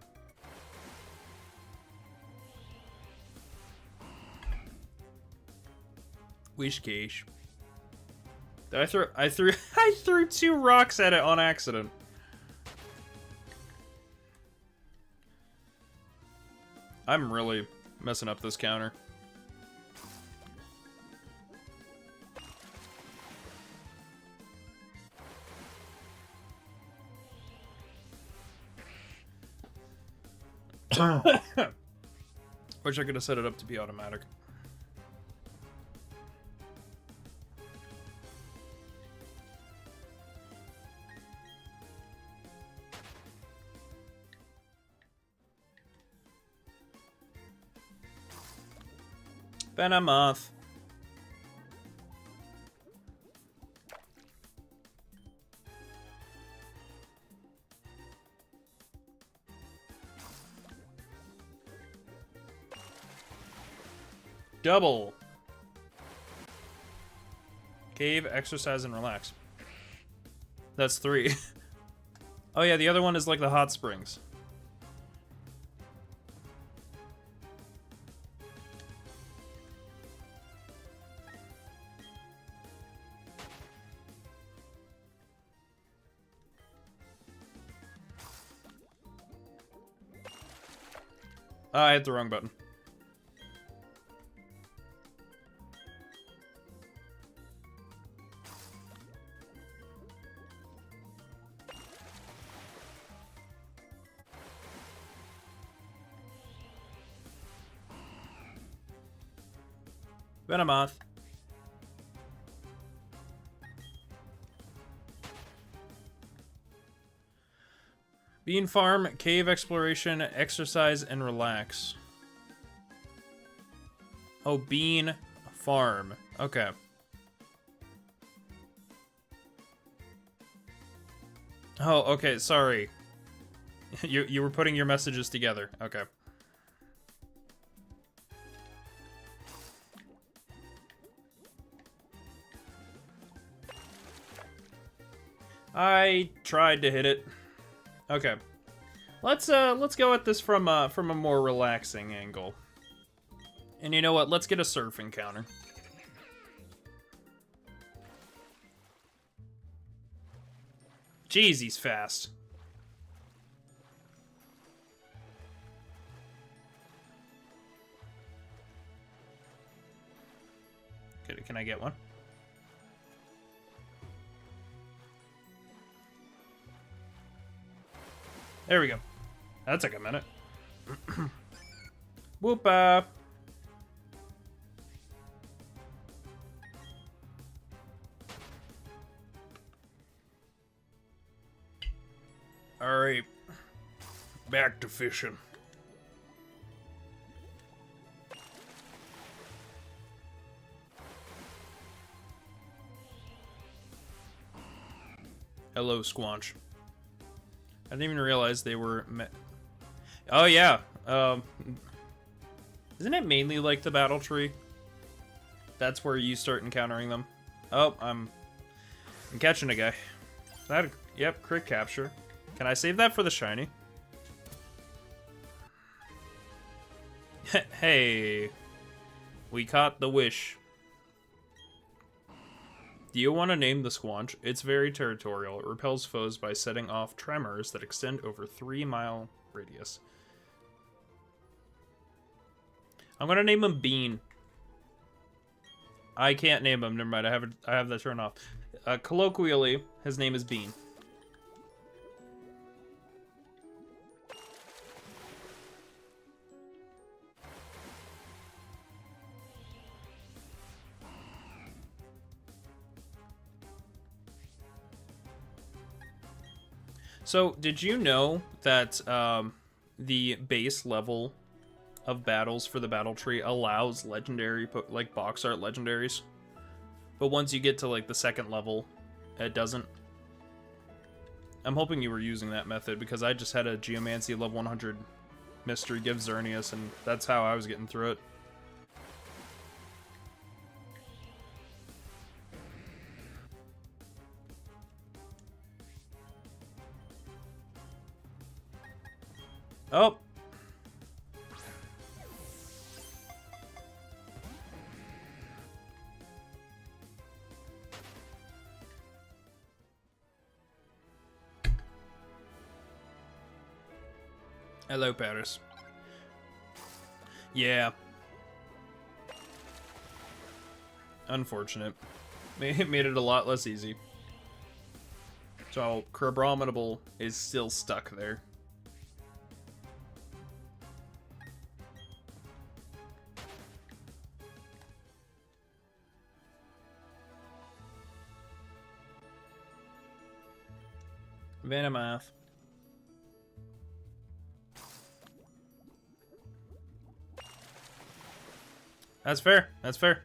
Wishcash. I threw 2 rocks at it on accident. I'm really messing up this counter. Wish I could have set it up to be automatic. Venomoth. Double. Cave, exercise, and relax. That's 3. Oh yeah, the other one is like the hot springs. I hit the wrong button. Venomoth. Bean farm, cave exploration, exercise, and relax. Oh, bean farm. Okay. Oh, okay, sorry. You were putting your messages together. Okay. I tried to hit it. Okay. Let's go at this from a more relaxing angle. And you know what? Let's get a surf encounter. Jeez, he's fast. Can I get one? There we go. That took a minute. Whoop up. Alright. Back to fishing. Hello, Squanch. I didn't even realize they were... Oh, yeah. Isn't it mainly like the battle tree? That's where you start encountering them. Oh, I'm catching a guy. Yep, crit capture. Can I save that for the shiny? Hey. We caught the wish. Do you want to name the Squanch? It's very territorial. It repels foes by setting off tremors that extend over 3-mile radius. I'm gonna name him Bean. I can't name him. Never mind. I have that turned off. Colloquially, his name is Bean. So, did you know that the base level of battles for the battle tree allows legendary, like box art legendaries? But once you get to like the second level, it doesn't. I'm hoping you were using that method because I just had a Geomancy level 100 mystery give Xerneas, and that's how I was getting through it. Oh. Hello, Paris. Yeah. Unfortunate. Made it a lot less easy. So, Crabominable is still stuck there. Venomoth. That's fair. That's fair.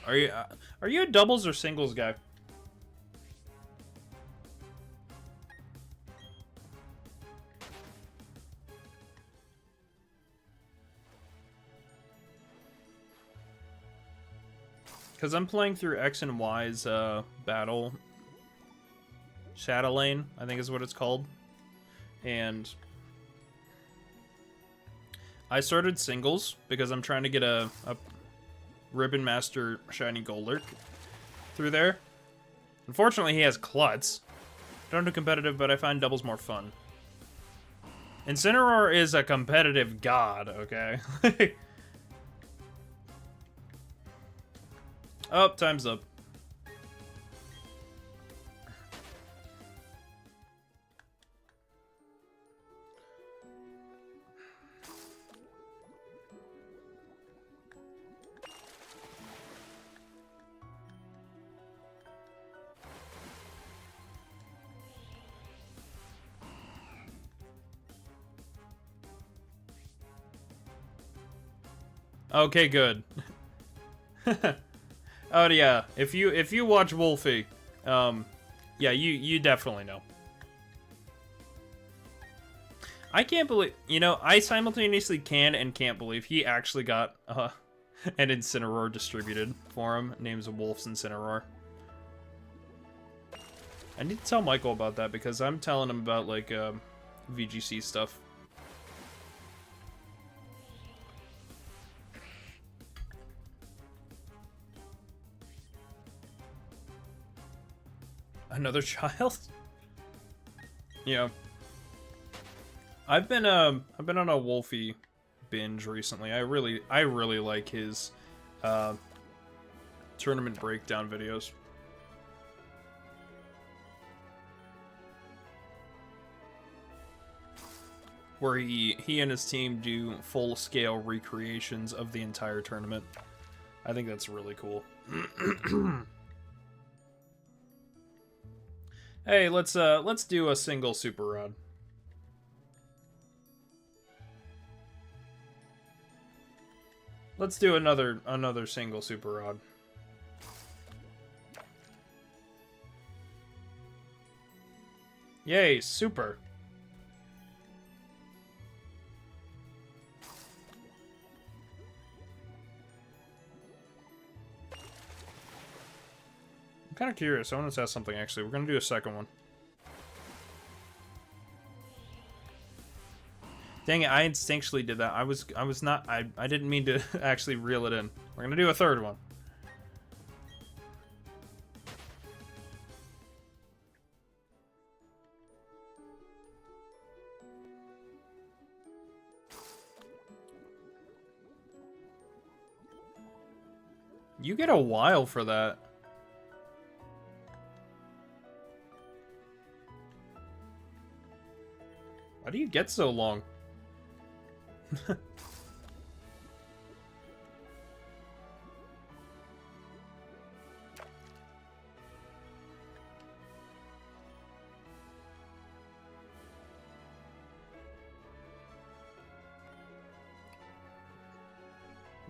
Are you a doubles or singles guy? Because I'm playing through X and Y's battle. Shadowlane, I think is what it's called. And I started singles because I'm trying to get a Ribbon Master Shiny Golurk through there. Unfortunately, he has Klutz. Don't do competitive, but I find doubles more fun. Incineroar is a competitive god, okay? Oh, time's up. Okay, good. Oh yeah, if you watch Wolfie, yeah, you definitely know. I can't believe, you know, I simultaneously can and can't believe he actually got an Incineroar distributed for him. Name's Wolf's Incineroar. I need to tell Michael about that because I'm telling him about like VGC stuff. Another child? Yeah. I've been on a Wolfie binge recently. I really like his tournament breakdown videos. Where he and his team do full-scale recreations of the entire tournament. I think that's really cool. Hey, let's do a single Super Rod. Let's do another single Super Rod. Yay, super. I'm kind of curious. I want to test something, actually. We're going to do a second one. Dang it, I instinctually did that. I didn't mean to actually reel it in. We're going to do a third one. You get a while for that. Why do you get so long?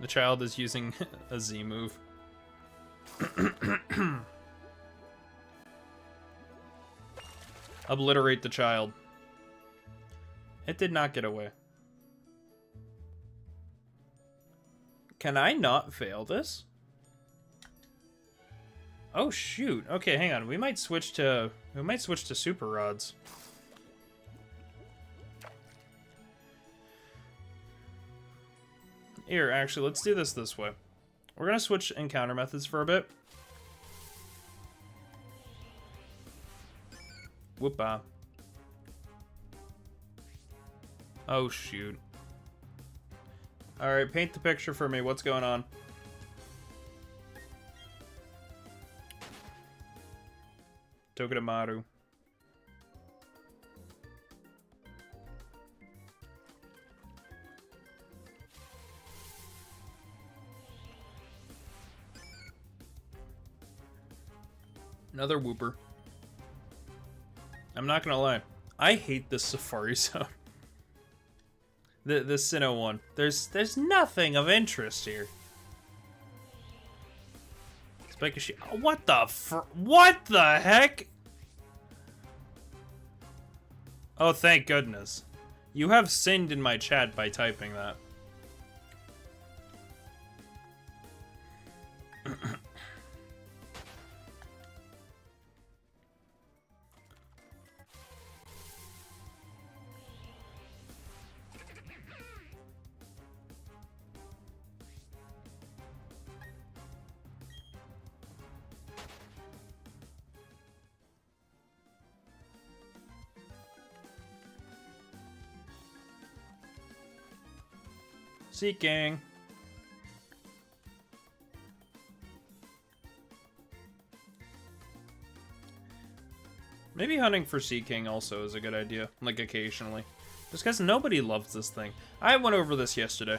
The child is using a Z move. Obliterate the child. It did not get away. Can I not fail this? Oh shoot. Okay, hang on. We might switch to super rods. Here, actually, let's do this way. We're gonna switch encounter methods for a bit. Whoop-ah. Oh shoot. Alright, paint the picture for me. What's going on? Togedemaru. Another Wooper. I'm not gonna lie. I hate this Safari Zone. The Sinnoh one. There's nothing of interest here. Spikashi. What the heck? Oh, thank goodness. You have sinned in my chat by typing that. Seeking. Maybe hunting for Sea King also is a good idea, like occasionally. Just because nobody loves this thing. I went over this yesterday.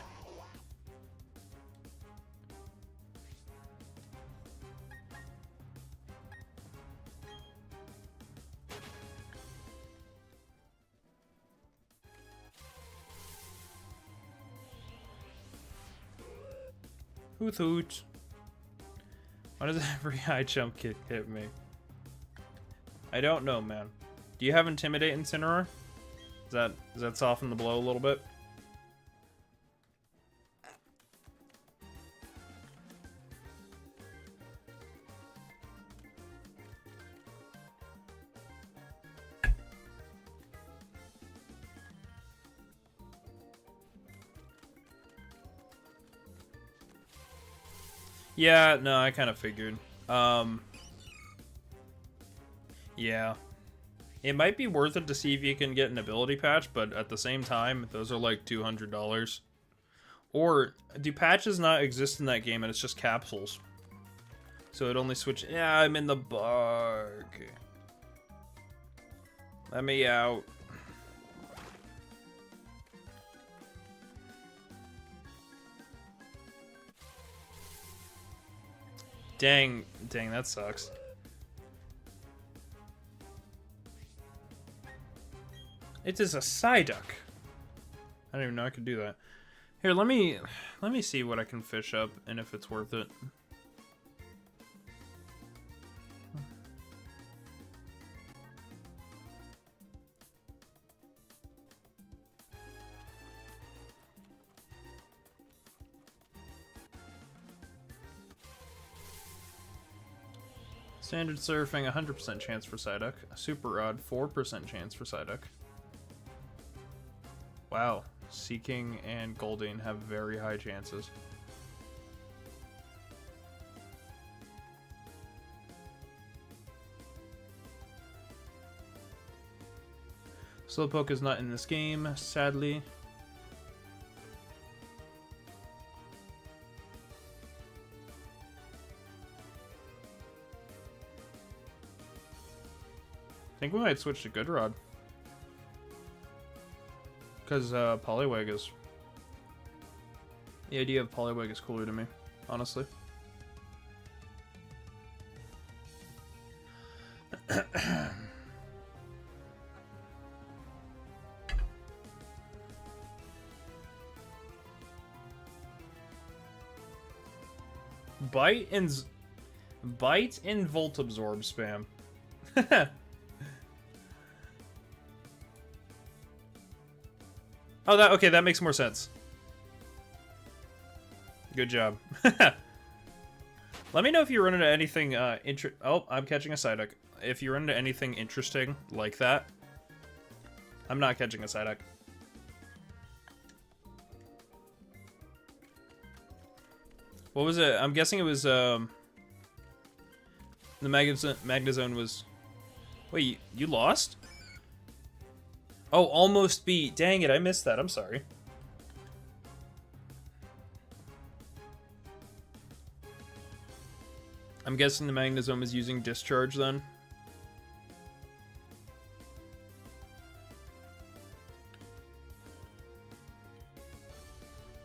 Hoot hoot. Why does every high jump kick hit me? I don't know, man. Do you have Intimidate Incineroar? Does that soften the blow a little bit? Yeah, no, I kind of figured. Yeah. It might be worth it to see if you can get an ability patch, but at the same time, those are like $200. Or, do patches not exist in that game and it's just capsules? So it only switch. Yeah, I'm in the bug. Let me out. Dang, that sucks. It is a Psyduck. I didn't even know I could do that. Here, let me see what I can fish up and if it's worth it. Standard Surfing, 100% chance for Psyduck. Super Rod, 4% chance for Psyduck. Wow, Seeking and Goldeen have very high chances. Slowpoke is not in this game, sadly. I think we might switch to Good Rod. Because Poliwag is... The idea of Poliwag is cooler to me, honestly. Bite and Volt Absorb spam. Oh, okay, that makes more sense. Good job. Let me know if you run into anything oh, I'm catching a Psyduck. If you run into anything interesting like that. I'm not catching a Psyduck. What was it? I'm guessing it was the Magnezone was... Wait, you lost? Oh, almost beat. Dang it, I missed that. I'm sorry. I'm guessing the Magnezone is using Discharge then.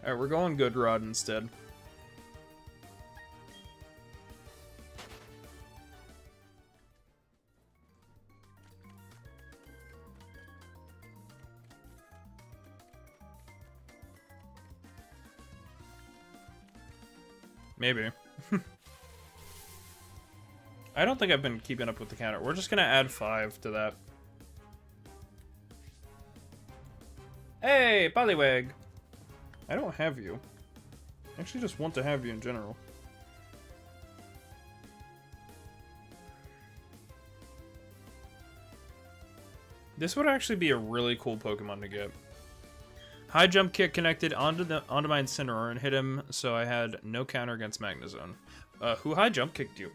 Alright, we're going Good Rod instead. Maybe. I don't think I've been keeping up with the counter. We're just gonna add 5 to that. Hey, Poliwag! I don't have you. I actually just want to have you in general. This would actually be a really cool Pokemon to get. High jump kick connected onto my Incineroar and hit him, so I had no counter against Magnezone. Who high jump kicked you?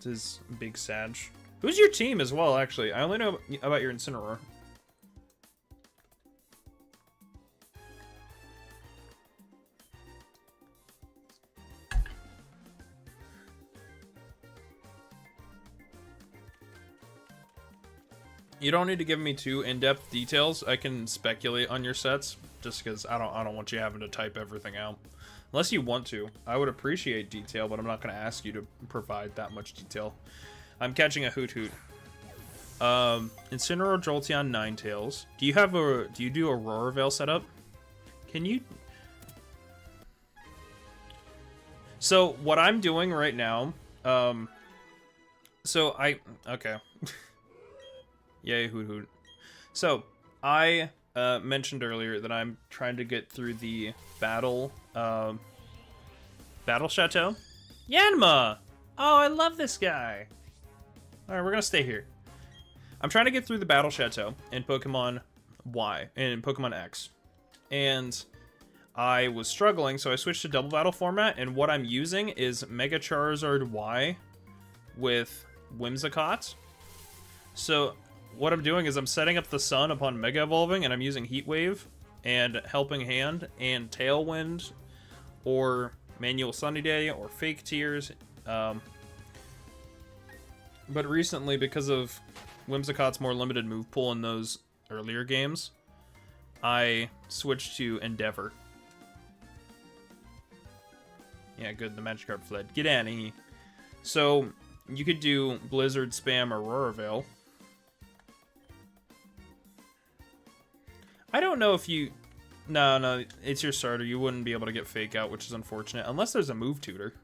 This is Big Sag. Who's your team as well, actually? I only know about your Incineroar. You don't need to give me too in-depth details. I can speculate on your sets, just because I don't want you having to type everything out. Unless you want to. I would appreciate detail, but I'm not going to ask you to provide that much detail. I'm catching a Hoot. Incineroar, Jolteon, Ninetales. Do you do Aurora Veil setup? Can you? So what I'm doing right now, okay. Yay, Hoot. So, I mentioned earlier that I'm trying to get through the Battle Chateau. Yanma! Oh, I love this guy. Alright, we're gonna stay here. I'm trying to get through the Battle Chateau in Pokemon Y, and Pokemon X. And I was struggling, so I switched to Double Battle format, and what I'm using is Mega Charizard Y with Whimsicott. So what I'm doing is I'm setting up the Sun upon Mega Evolving, and I'm using Heat Wave and Helping Hand and Tailwind or Manual Sunny Day or Fake Tears. But recently, because of Whimsicott's more limited move pool in those earlier games, I switched to Endeavor. Yeah, good, the Magikarp fled. Get out of here. So, you could do Blizzard, Spam, Aurora Veil. I don't know if you... No, it's your starter. You wouldn't be able to get Fake Out, which is unfortunate. Unless there's a move tutor.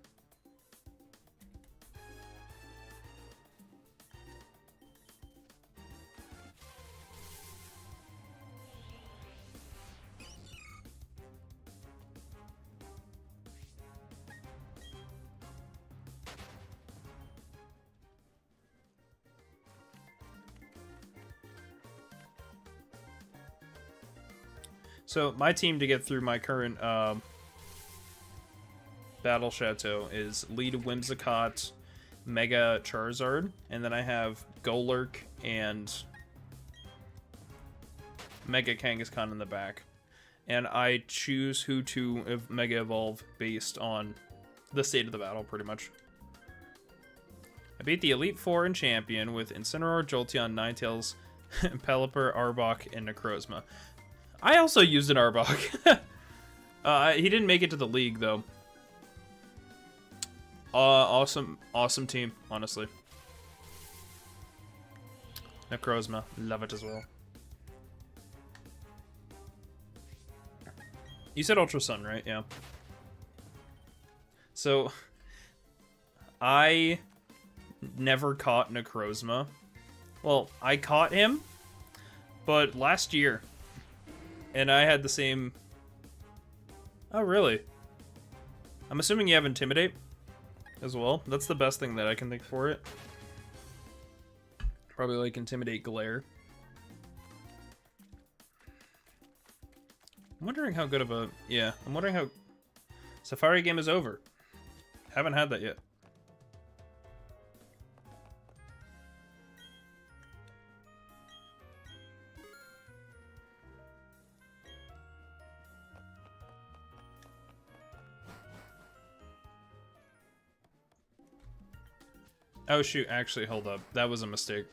So, my team to get through my current Battle Chateau is lead Whimsicott, Mega Charizard, and then I have Golurk and Mega Kangaskhan in the back. And I choose who to Mega Evolve based on the state of the battle, pretty much. I beat the Elite Four and Champion with Incineroar, Jolteon, Ninetales, Pelipper, Arbok, and Necrozma. I also used an Arbok. He didn't make it to the league, though. Awesome team, honestly. Necrozma, love it as well. You said Ultra Sun, right? Yeah. So, I never caught Necrozma. Well, I caught him, but last year. And I had the same... Oh, really? I'm assuming you have Intimidate as well. That's the best thing that I can think for it. Probably like Intimidate Glare. I'm wondering how good of a... Yeah, I'm wondering how... Safari game is over. Haven't had that yet. Oh shoot, actually, hold up. That was a mistake.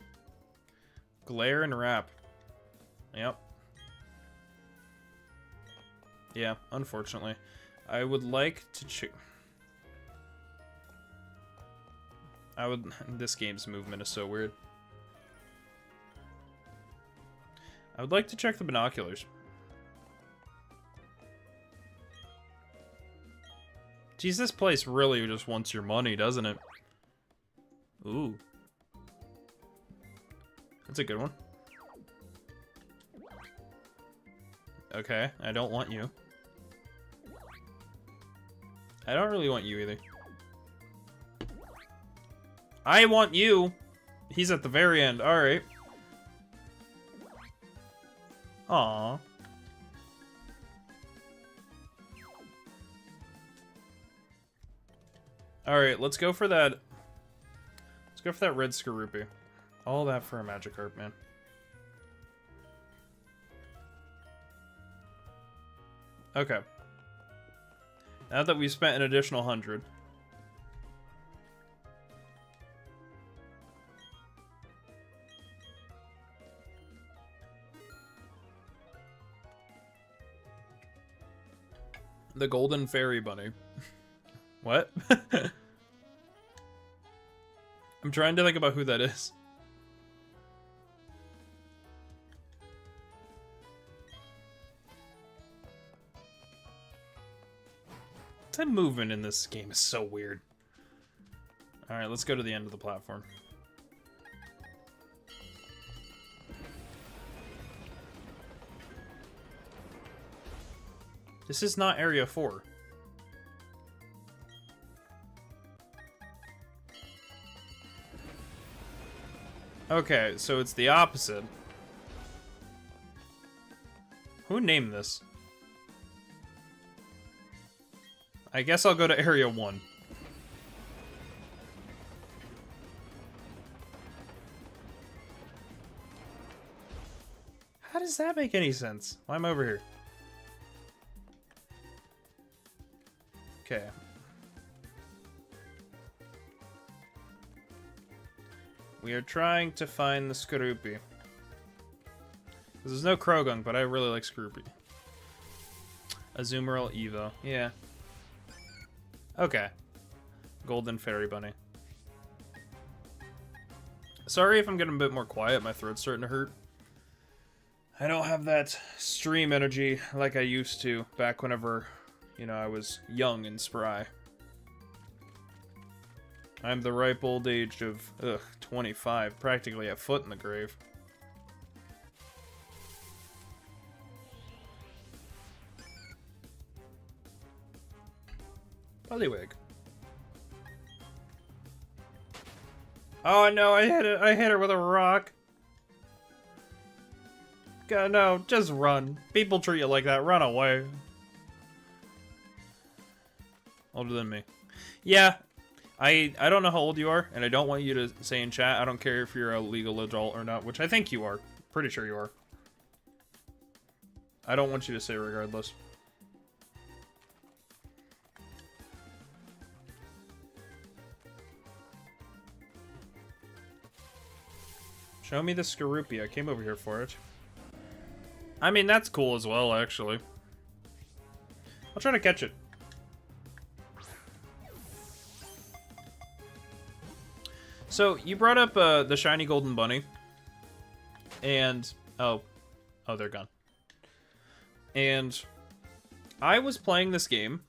Glare and Wrap. Yep. Yeah, unfortunately. I would like to this game's movement is so weird. I would like to check the binoculars. Geez, this place really just wants your money, doesn't it? Ooh. That's a good one. Okay, I don't want you. I don't really want you either. I want you! He's at the very end, alright. Aww. Alright, let's go for that. Let's go for that red Skorupi. All that for a Magikarp, man. Okay. Now that we've spent an additional 100. The Golden Fairy Bunny. What? I'm trying to think about who that is. The movement in this game is so weird. Alright, let's go to the end of the platform. This is not Area 4. Okay, so it's the opposite. Who named this? I guess I'll go to Area 1. How does that make any sense? Why am I over here? Okay. We are trying to find the Skorupi. There's no Krogung, but I really like Skorupi. Azumarill Evo. Yeah. Okay. Golden Fairy Bunny. Sorry if I'm getting a bit more quiet. My throat's starting to hurt. I don't have that stream energy like I used to back whenever, you know, I was young and spry. I'm the ripe old age of, 25, practically a foot in the grave. Bullywig. Oh no, I hit it. I hit her with a rock. God, no, just run. People treat you like that. Run away. Older than me. Yeah, I don't know how old you are, and I don't want you to say in chat. I don't care if you're a legal adult or not, which I think you are. Pretty sure you are. I don't want you to say regardless. Show me the Skorupi. I came over here for it. I mean, that's cool as well, actually. I'll try to catch it. So, you brought up the shiny golden bunny. And... Oh, they're gone. And I was playing this game,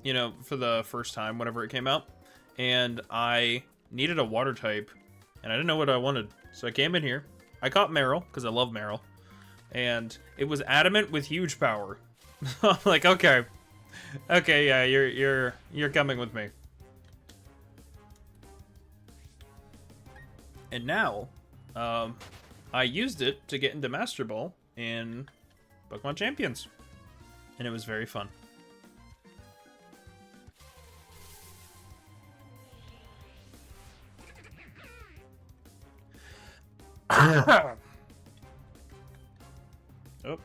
you know, for the first time whenever it came out. And I needed a water type. And I didn't know what I wanted. So I came in here. I caught Marill, because I love Marill. And it was adamant with huge power. I'm like, okay. Okay, yeah, you're coming with me. And now, I used it to get into Master Ball in Pokemon Champions. And it was very fun. Oh.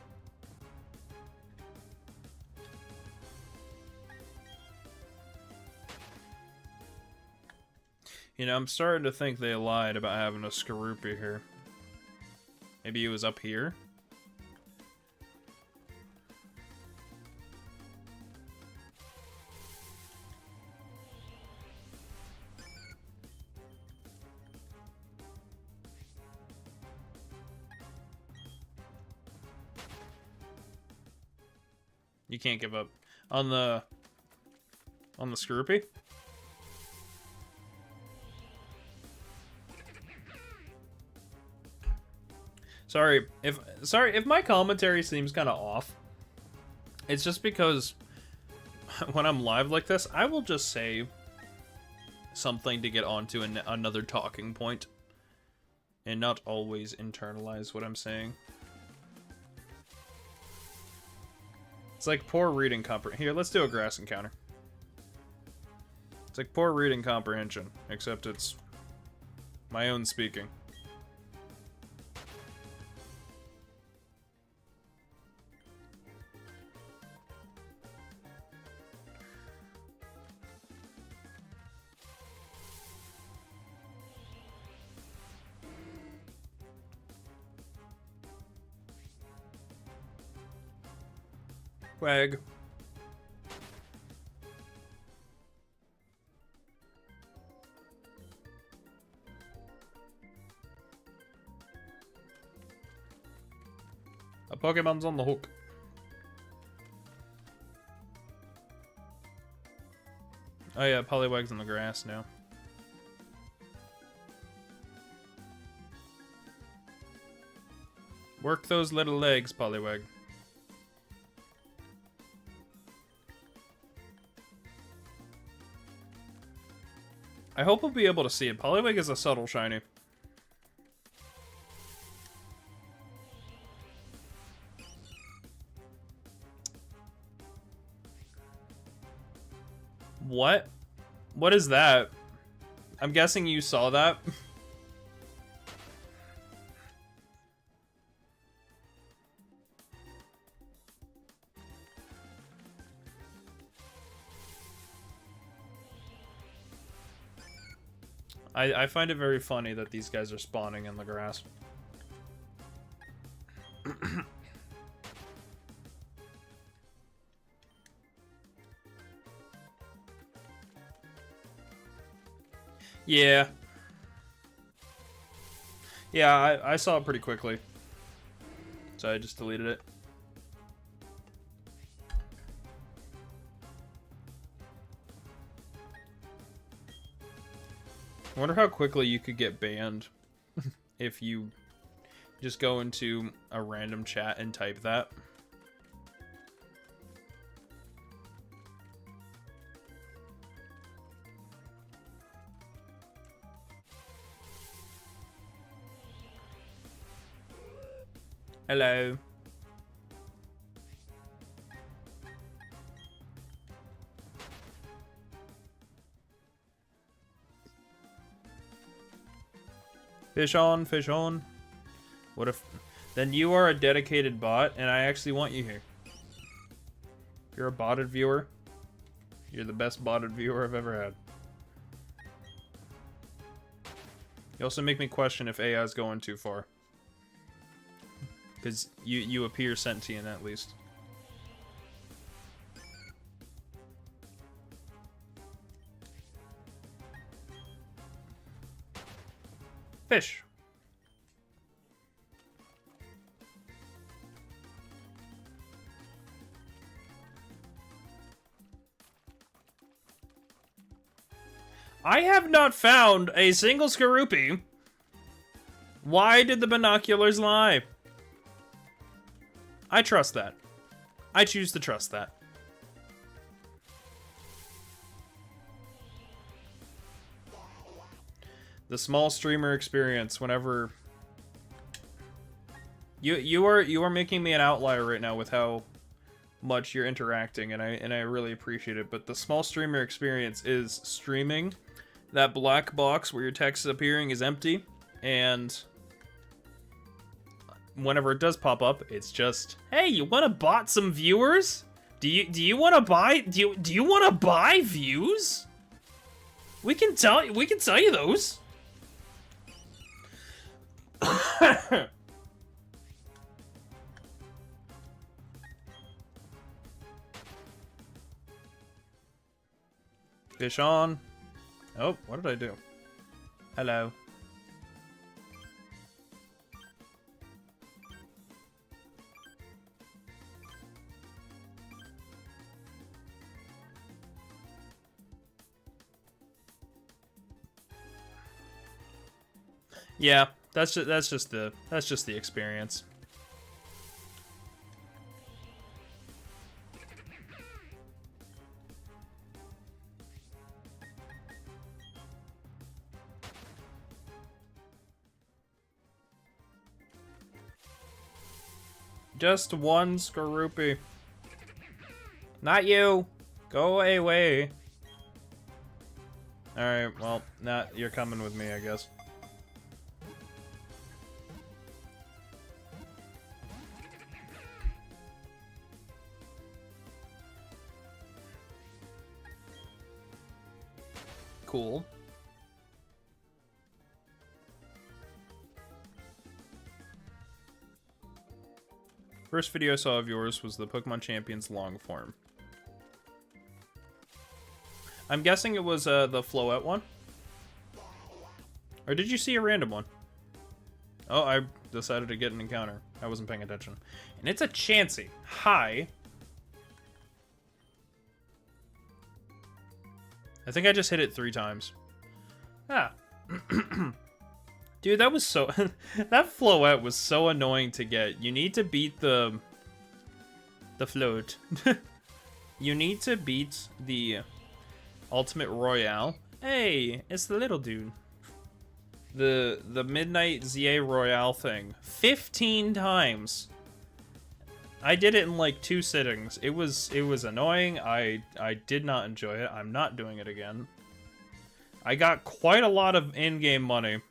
You know, I'm starting to think they lied about having a Skorupi here. Maybe it was up here? You can't give up. On the... on the Skorupi. Sorry if my commentary seems kind of off. It's just because when I'm live like this, I will just say something to get onto another talking point and not always internalize what I'm saying. It's like poor reading comprehension. Here, let's do a grass encounter. It's like poor reading comprehension, except it's my own speaking. Wag. A Pokemon's on the hook. Oh yeah, Poliwag's in the grass now. Work those little legs, Poliwag. I hope we'll be able to see it. Poliwag is a subtle shiny. What? What is that? I'm guessing you saw that. I find it very funny that these guys are spawning in the grass. Yeah. Yeah, I saw it pretty quickly. So I just deleted it. I wonder how quickly you could get banned if you just go into a random chat and type that. Hello. Fish on, fish on. What if... Then you are a dedicated bot, and I actually want you here. If you're a botted viewer, you're the best botted viewer I've ever had. You also make me question if AI is going too far. Because you appear sentient, at least. Fish. I have not found a single Skorupi. Why did the binoculars lie? I trust that. I choose to trust that. The small streamer experience. Whenever you are making me an outlier right now with how much you're interacting, and I really appreciate it. But the small streamer experience is streaming. That black box where your text is appearing is empty, and whenever it does pop up, it's just, hey, you want to bot some viewers? Do you want to buy do you want to buy views? We can tell you those. Fish on. Oh, what did I do? Hello. Yeah, that's just the experience. Just one Skorupi. Not you. Go away. Alright, well, you're coming with me, I guess. Cool. First video I saw of yours was the Pokemon Champions long form. I'm guessing it was the Floette one. Or did you see a random one? Oh, I decided to get an encounter. I wasn't paying attention. And it's a Chansey. Hi. I think I just hit it 3 times. Ah. Dude, that was so... that Floette was so annoying to get. You need to beat the float. You need to beat the Ultimate Royale. Hey, it's the little dude. The Midnight ZA Royale thing. 15 times. I did it in like 2 sittings. It was annoying. I did not enjoy it. I'm not doing it again. I got quite a lot of in-game money.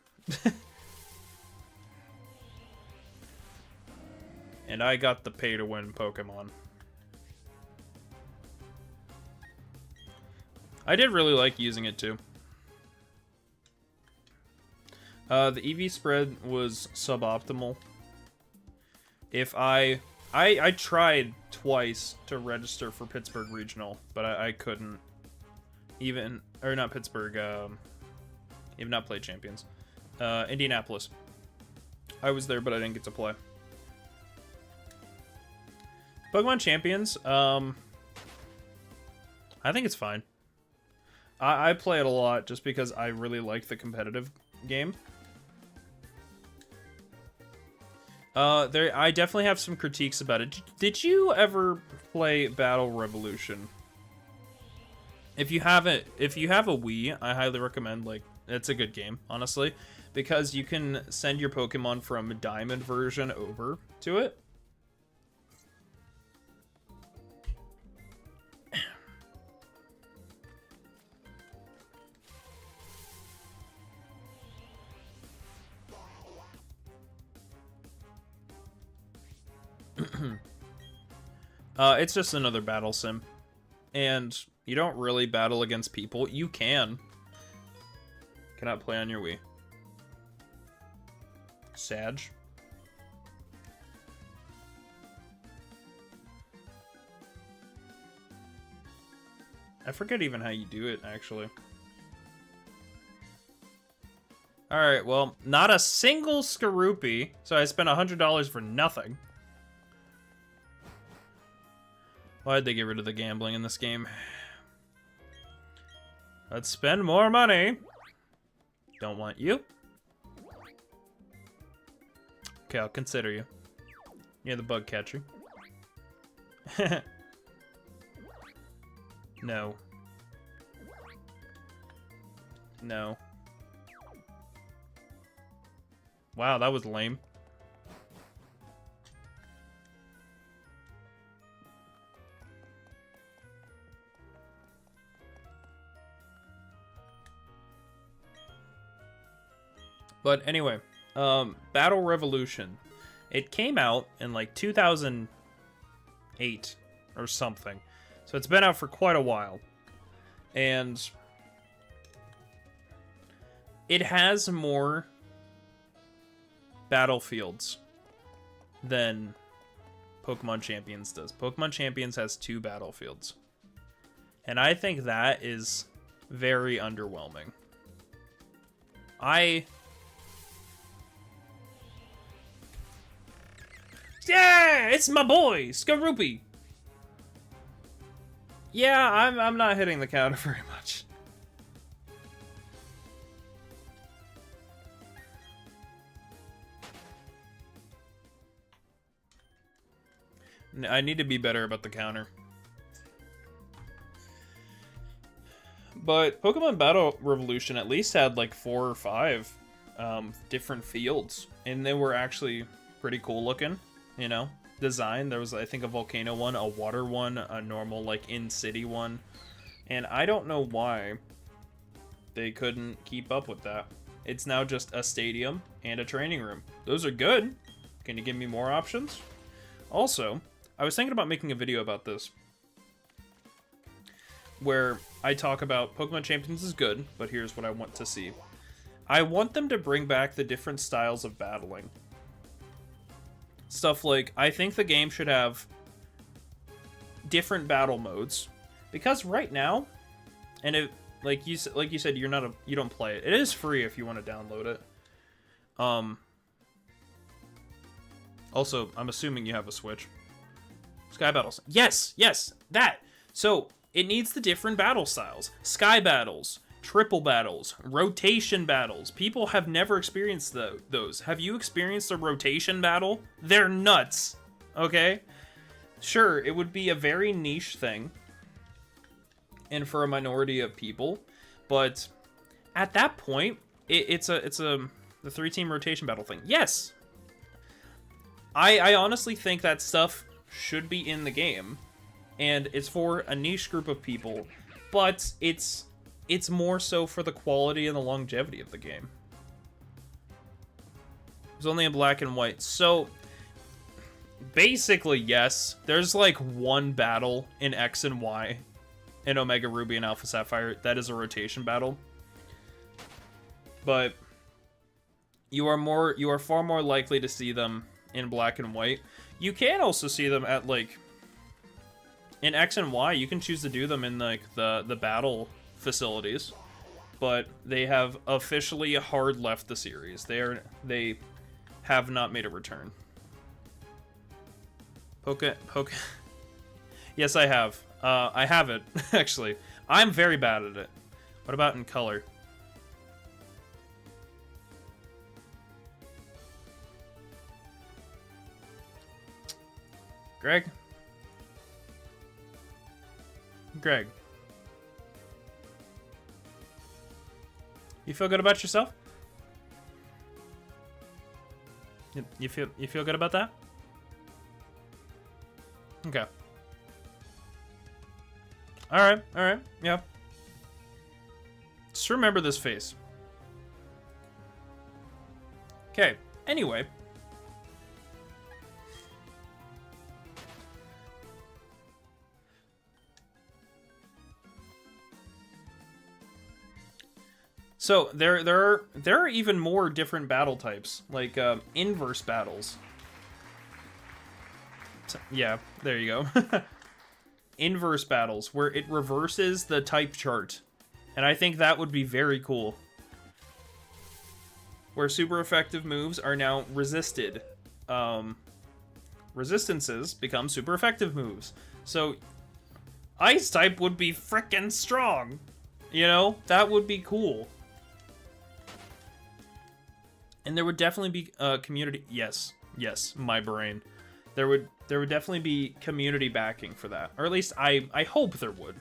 And I got the pay-to-win Pokemon. I did really like using it too. The EV spread was suboptimal. If I tried twice to register for Pittsburgh Regional, but I couldn't. Not Pittsburgh, even not play Champions. Indianapolis. I was there, but I didn't get to play. Pokemon Champions, I think it's fine. I play it a lot just because I really like the competitive game. I definitely have some critiques about it. Did you ever play Battle Revolution? If you haven't, if you have a Wii, I highly recommend, like, it's a good game, honestly, because you can send your Pokemon from Diamond version over to it. It's just another battle sim. And you don't really battle against people. You can. Cannot play on your Wii. Sag. I forget even how you do it, actually. Alright, well, not a single Skorupi, so I spent $100 for nothing. Why'd they get rid of the gambling in this game? Let's spend more money. Don't want you. Okay, I'll consider you. You're the bug catcher. No. No. Wow, that was lame. But anyway, Battle Revolution. It came out in like 2008 or something. So it's been out for quite a while. And it has more battlefields than Pokemon Champions does. Pokemon Champions has 2 battlefields. And I think that is very underwhelming. Yeah, it's my boy, Skorupi. Yeah, I'm not hitting the counter very much. I need to be better about the counter. But Pokemon Battle Revolution at least had like 4 or 5 different fields, and they were actually pretty cool looking, you know, design. There was, I think, a volcano one, a water one, a normal like in-city one, and I don't know why they couldn't keep up with that. It's now just a stadium and a training room. Those are good. Can you give me more options? Also, I was thinking about making a video about this, where I talk about Pokemon Champions is good, but here's what I want to see. I want them to bring back the different styles of battling. Stuff like, I think the game should have different battle modes, because right now, and it, like you said, you don't play it. It is free if you want to download it. Also, I'm assuming you have a Switch. Sky Battles. Yes, that. So it needs the different battle styles. Sky battles, triple battles, rotation battles. People have never experienced those. Have you experienced a rotation battle? They're nuts. Okay? Sure, it would be a very niche thing, and for a minority of people, but at that point, it's the 3-team rotation battle thing. Yes! I honestly think that stuff should be in the game, and it's for a niche group of people, but it's more so for the quality and the longevity of the game. It's only in black and white, so basically, yes, there's like one battle in X and Y in Omega Ruby and Alpha Sapphire that is a rotation battle, but you are far more likely to see them in black and white. You can also see them at, like, in X and Y, you can choose to do them in like the battle facilities, but they have officially hard left the series. They have not made a return. Poke. Yes, I have. I have it, actually. I'm very bad at it. What about in color? Greg? Greg? You feel good about yourself? You feel good about that? Okay. Alright, yeah. Just remember this face. Okay, anyway. So there are even more different battle types, like inverse battles. So, yeah, there you go. Inverse battles, where it reverses the type chart, and I think that would be very cool. Where super effective moves are now resisted. Resistances become super effective moves. So Ice type would be frickin' strong. You know, that would be cool. And there would definitely be community. Yes, my brain. There would definitely be community backing for that, or at least I hope there would.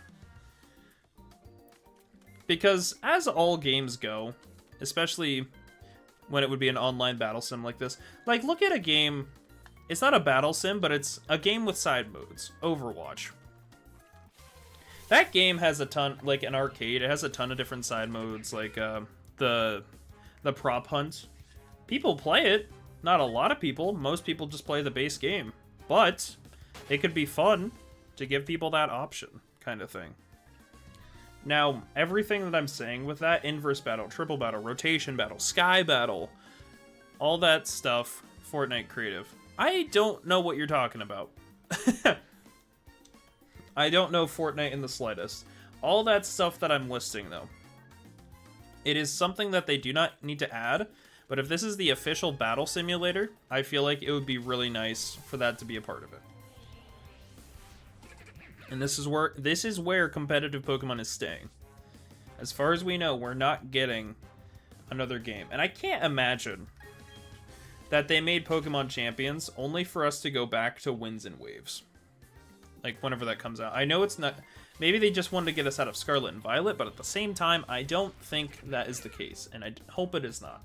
Because as all games go, especially when it would be an online battle sim like this, like look at a game. It's not a battle sim, but it's a game with side modes. Overwatch. That game has a ton, like an arcade. It has a ton of different side modes, like the prop hunt. People play it. Not a lot of people. Most people just play the base game. But it could be fun to give people that option, kind of thing. Now, everything that I'm saying with that, inverse battle, triple battle, rotation battle, sky battle, all that stuff, Fortnite creative. I don't know what you're talking about. I don't know Fortnite in the slightest. All that stuff that I'm listing, though, it is something that they do not need to add. But if this is the official battle simulator, I feel like it would be really nice for that to be a part of it. And this is where competitive Pokemon is staying. As far as we know, we're not getting another game. And I can't imagine that they made Pokemon Champions only for us to go back to Winds and Waves. Like, whenever that comes out. I know it's not... Maybe they just wanted to get us out of Scarlet and Violet, but at the same time, I don't think that is the case, and I hope it is not.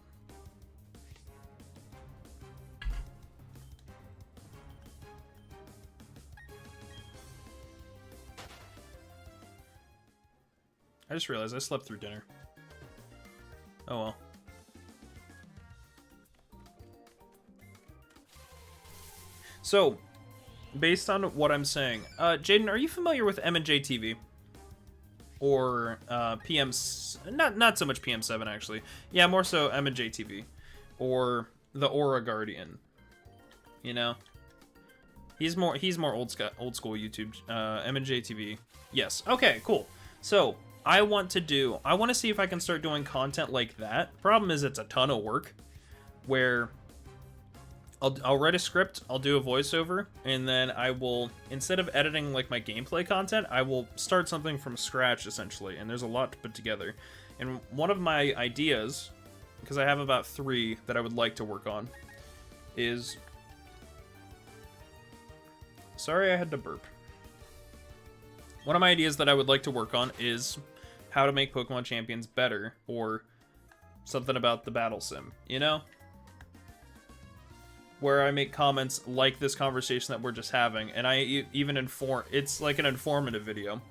I just realized I slept through dinner. Oh well. So, based on what I'm saying, Jaden, are you familiar with M&J TV? Or PM... Not so much PM7, actually. Yeah, more so M&J TV. Or the Aura Guardian. You know? He's more old school YouTube. M&J TV. Yes. Okay, cool. So, I want to see if I can start doing content like that. Problem is, it's a ton of work. Where I'll write a script, I'll do a voiceover, and then I will, instead of editing like my gameplay content, I will start something from scratch essentially. And there's a lot to put together. And one of my ideas, because I have about 3 that I would like to work on, is... Sorry, I had to burp. One of my ideas that I would like to work on is how to make Pokemon Champions better, or something about the battle sim, you know? Where I make comments like this conversation that we're just having, and I even it's like an informative video.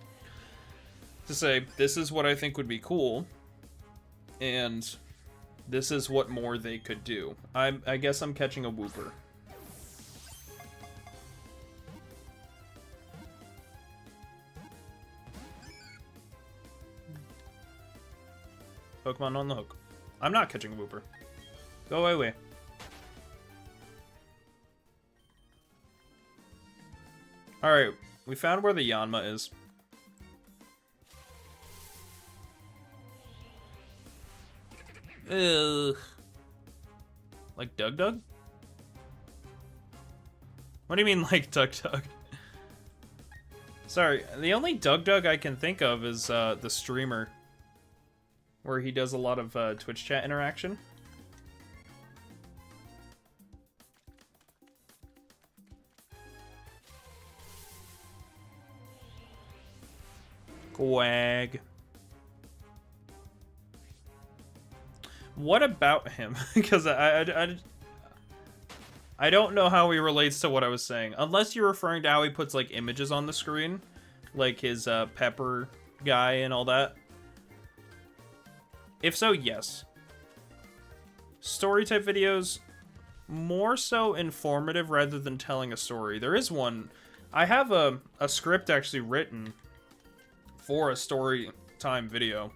To say, this is what I think would be cool, and this is what more they could do. I guess I'm catching a Wooper. Pokemon on the hook. I'm not catching a Wooper. Go away. Alright, we found where the Yanma is. Ugh. Like Dug? What do you mean like Dug? Sorry, the only Dug I can think of is the streamer. Where he does a lot of Twitch chat interaction. Quag. What about him? Because I don't know how he relates to what I was saying. Unless you're referring to how he puts like images on the screen. Like his pepper guy and all that. If so, yes. Story type videos, more so informative rather than telling a story. There is one. I have a script actually written for a story time video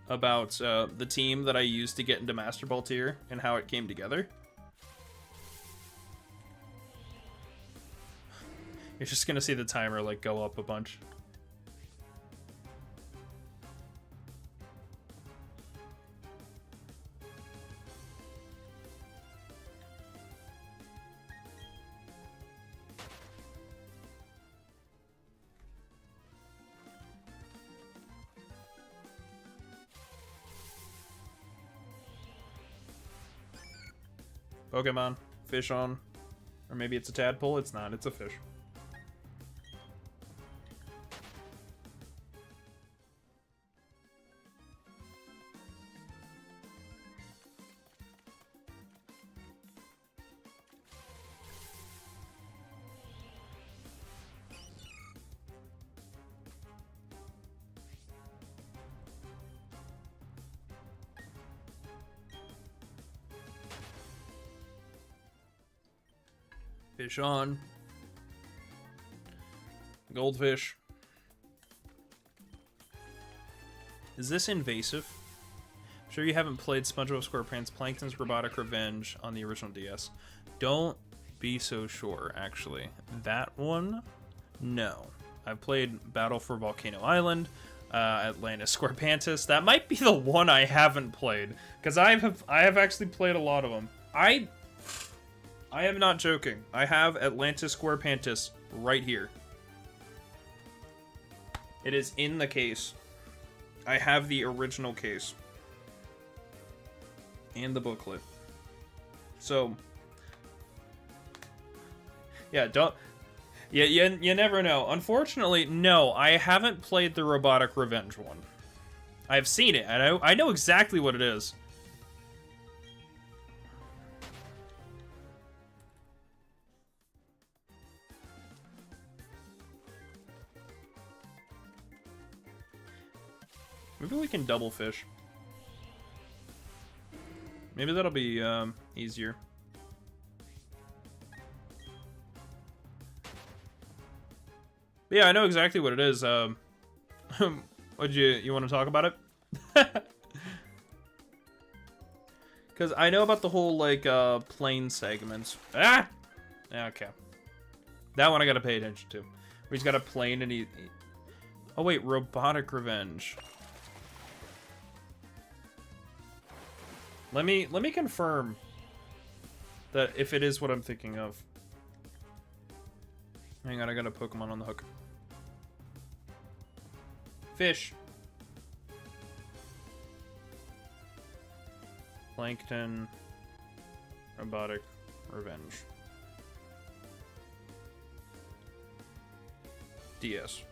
about the team that I used to get into Master Ball tier and how it came together. You're just gonna see the timer like go up a bunch. Pokemon, fish on, or maybe it's a tadpole. It's not, it's a fish. Fish on. Goldfish. Is this invasive? I'm sure you haven't played SpongeBob SquarePants Plankton's Robotic Revenge on the original DS. Don't be so sure, actually. That one? No. I've played Battle for Volcano Island, Atlantis SquarePantis. That might be the one I haven't played, because I have actually played a lot of them. I am not joking. I have Atlantis SquarePantis right here. It is in the case. I have the original case. And the booklet. So, Yeah, don't... Yeah, you never know. Unfortunately, no, I haven't played the Robotic Revenge one. I've seen it, and I know exactly what it is. Maybe we can double fish. Maybe that'll be easier. But yeah, I know exactly what it is. Would you want to talk about it? Because I know about the whole like plane segments. Ah, okay. That one I gotta pay attention to. Where he's got a plane and he... Oh wait, Robotic Revenge. Let me confirm that if it is what I'm thinking of. Hang on, I got a Pokemon on the hook. Fish. Plankton. Robotic Revenge. DS.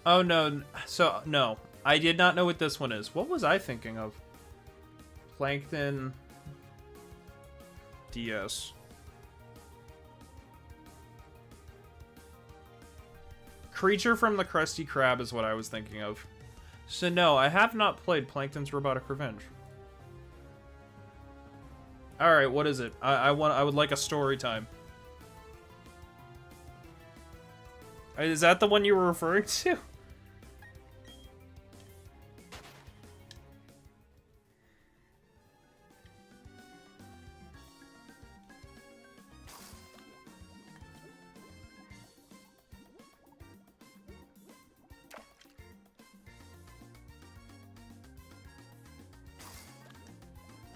Oh no, so no. I did not know what this one is. What was I thinking of? Plankton DS. Creature from the Krusty Krab is what I was thinking of. So no, I have not played Plankton's Robotic Revenge. Alright, what is it? I would like a story time. Is that the one you were referring to?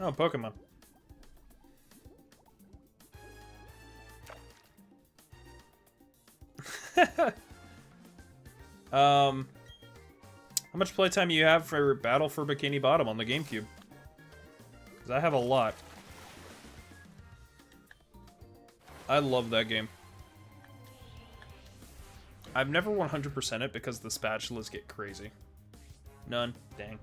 Oh, Pokemon. How much playtime you have for Battle for Bikini Bottom on the GameCube? Because I have a lot. I love that game. I've never 100% it because the spatulas get crazy. None. Dang.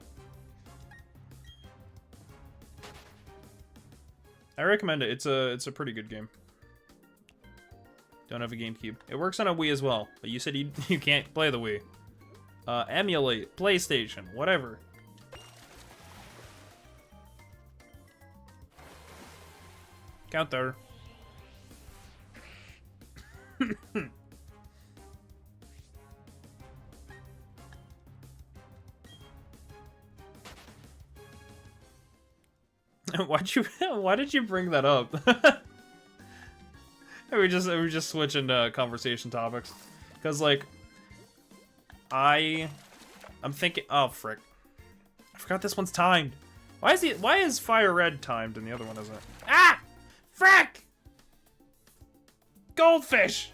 I recommend it. It's a pretty good game. Don't have a GameCube. It works on a Wii as well, but you said you can't play the Wii. Emulate, PlayStation, whatever. Counter. Why did you bring that up? we just switching conversation topics. Cause like I'm thinking, oh frick. I forgot this one's timed. Why is Fire Red timed and the other one isn't? Ah! Frick! Goldfish!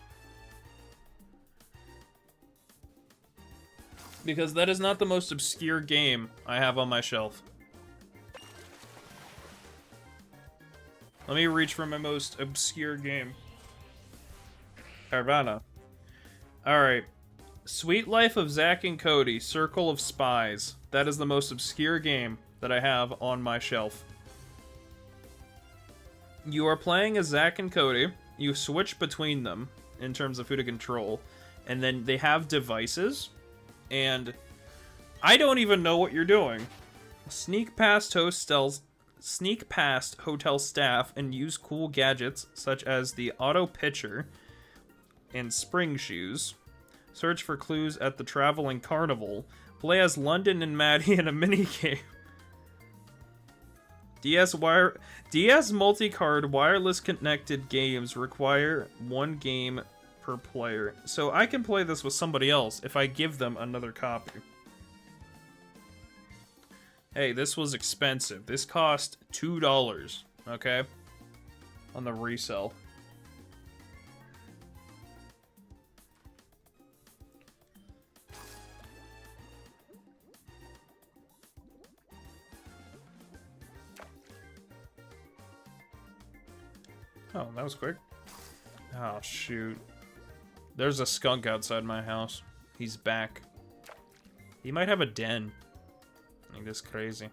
Because that is not the most obscure game I have on my shelf. Let me reach for my most obscure game. Carvana. Alright. Sweet Life of Zack and Cody, Circle of Spies. That is the most obscure game that I have on my shelf. You are playing as Zack and Cody. You switch between them in terms of who to control. And then they have devices. And I don't even know what you're doing. Sneak past hotel staff and use cool gadgets such as the auto pitcher and spring shoes. Search for clues at the traveling carnival. Play as London and Maddie in a minigame. DS multi-card wireless connected games require one game per player. So I can play this with somebody else if I give them another copy. Hey, this was expensive. This cost $2, okay? On the resell. Oh, that was quick. Oh, shoot. There's a skunk outside my house. He's back. He might have a den. Like, this crazy.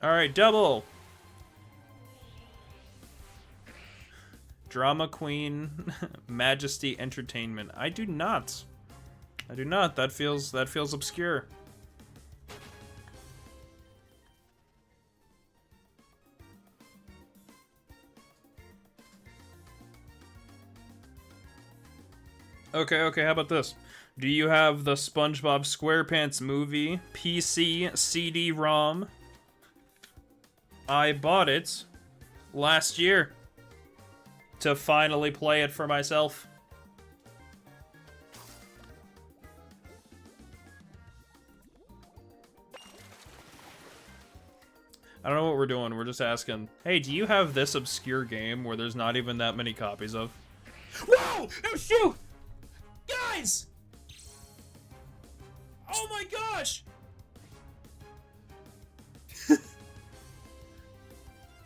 Alright, double! Drama Queen, Majesty Entertainment. I do not. I do not. That feels obscure. Okay, how about this? Do you have the SpongeBob SquarePants movie PC CD-ROM? I bought it last year to finally play it for myself. I don't know what we're doing. We're just asking, hey, do you have this obscure game where there's not even that many copies of? Whoa! Oh, shoot! Guys! Oh my gosh!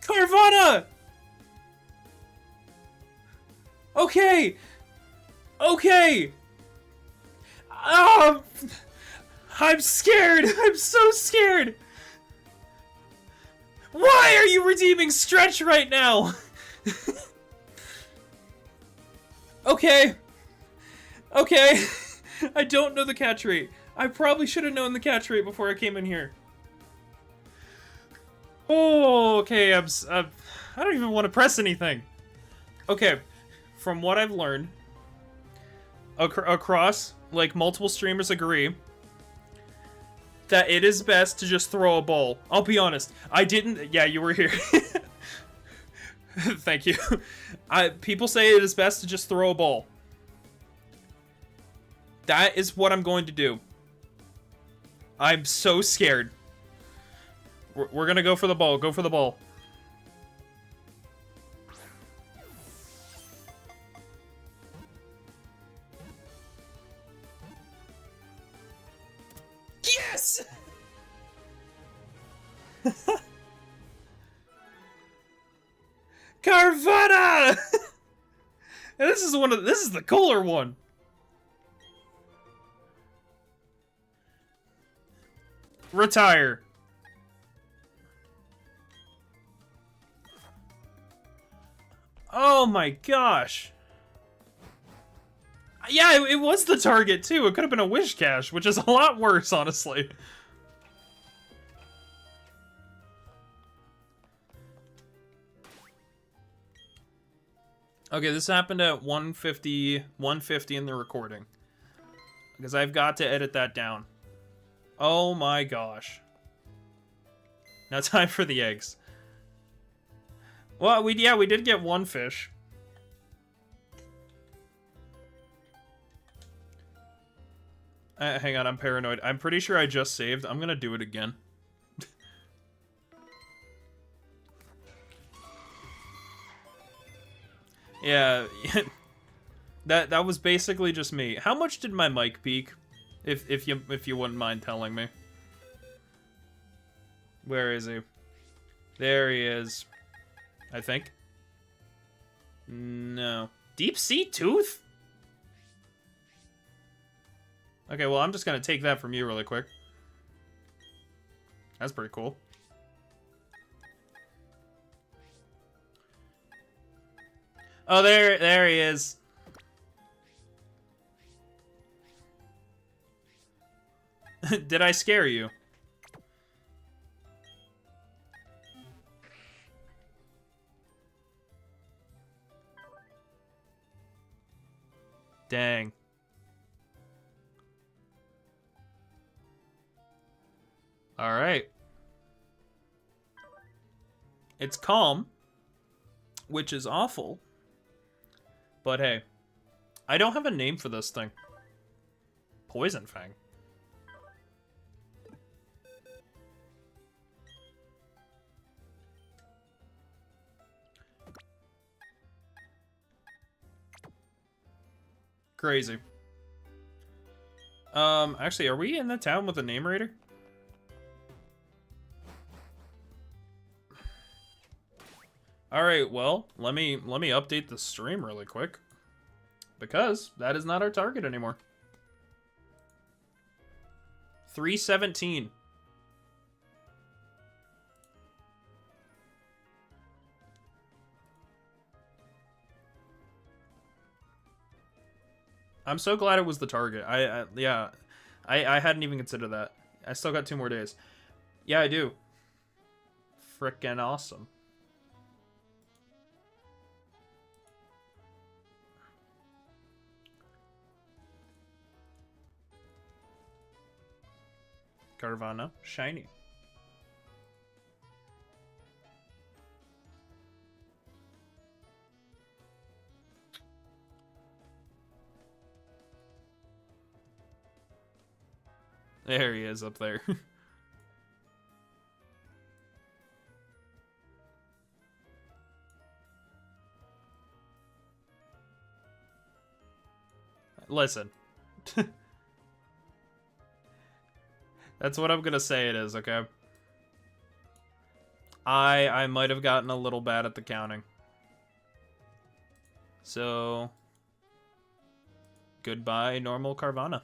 Carvana! Okay! Okay! I'm scared! I'm so scared! Why are you redeeming Stretch right now? Okay. Okay. I don't know the catch rate. I probably should have known the catch rate before I came in here. Oh, okay, I don't even want to press anything. Okay, from what I've learned, across, like, multiple streamers agree that it is best to just throw a ball. I'll be honest, I didn't... Yeah, you were here. Thank you. People say it is best to just throw a ball. That is what I'm going to do. I'm so scared. We're gonna go for the ball. Go for the ball. Yes! Carvana! And this is the cooler one. Retire. Oh my gosh. Yeah, it was the target too. It could have been a wish cache, which is a lot worse, honestly. Okay, this happened at 150 in the recording. Because I've got to edit that down. Oh my gosh. Now time for the eggs. Well, we did get one fish. Hang on, I'm paranoid. I'm pretty sure I just saved. I'm gonna do it again. Yeah, that was basically just me. How much did my mic peak? If you wouldn't mind telling me. Where is he? There he is. I think. No. Deep Sea Tooth? Okay, well, I'm just gonna take that from you really quick. That's pretty cool. Oh, there he is. Did I scare you? Dang. All right. It's calm, which is awful. But hey, I don't have a name for this thing. Poison Fang. Crazy. Actually, are we in the town with a name raider? All right, well, let me update the stream really quick, because that is not our target anymore. 317. I'm so glad it was the target. Yeah, I hadn't even considered that. I still got 2 more days. Yeah, I do. Frickin' awesome. Carvanha, shiny. There he is up there. Listen. That's what I'm gonna say it is, okay? I might have gotten a little bad at the counting. So, goodbye, normal Carvanha.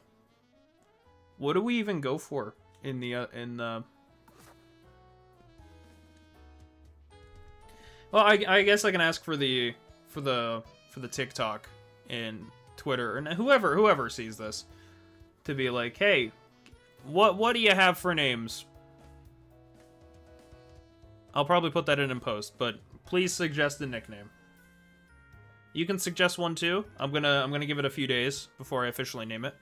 What do we even go for in the Well, I guess I can ask for the TikTok and Twitter and whoever sees this to be like, hey, what do you have for names? I'll probably put that in post, but please suggest a nickname. You can suggest one too. I'm gonna give it a few days before I officially name it.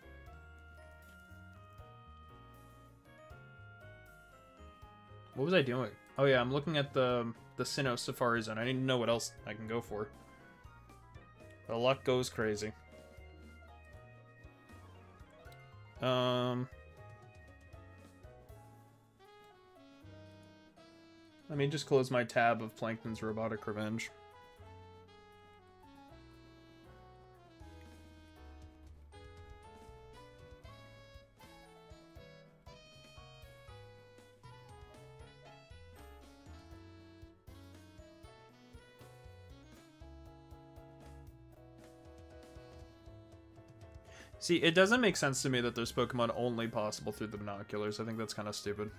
What was I doing? Oh yeah, I'm looking at the Sinnoh Safari Zone. I need to know what else I can go for. The luck goes crazy. Let me just close my tab of Plankton's Robotic Revenge. See, it doesn't make sense to me that there's Pokemon only possible through the binoculars. I think that's kind of stupid.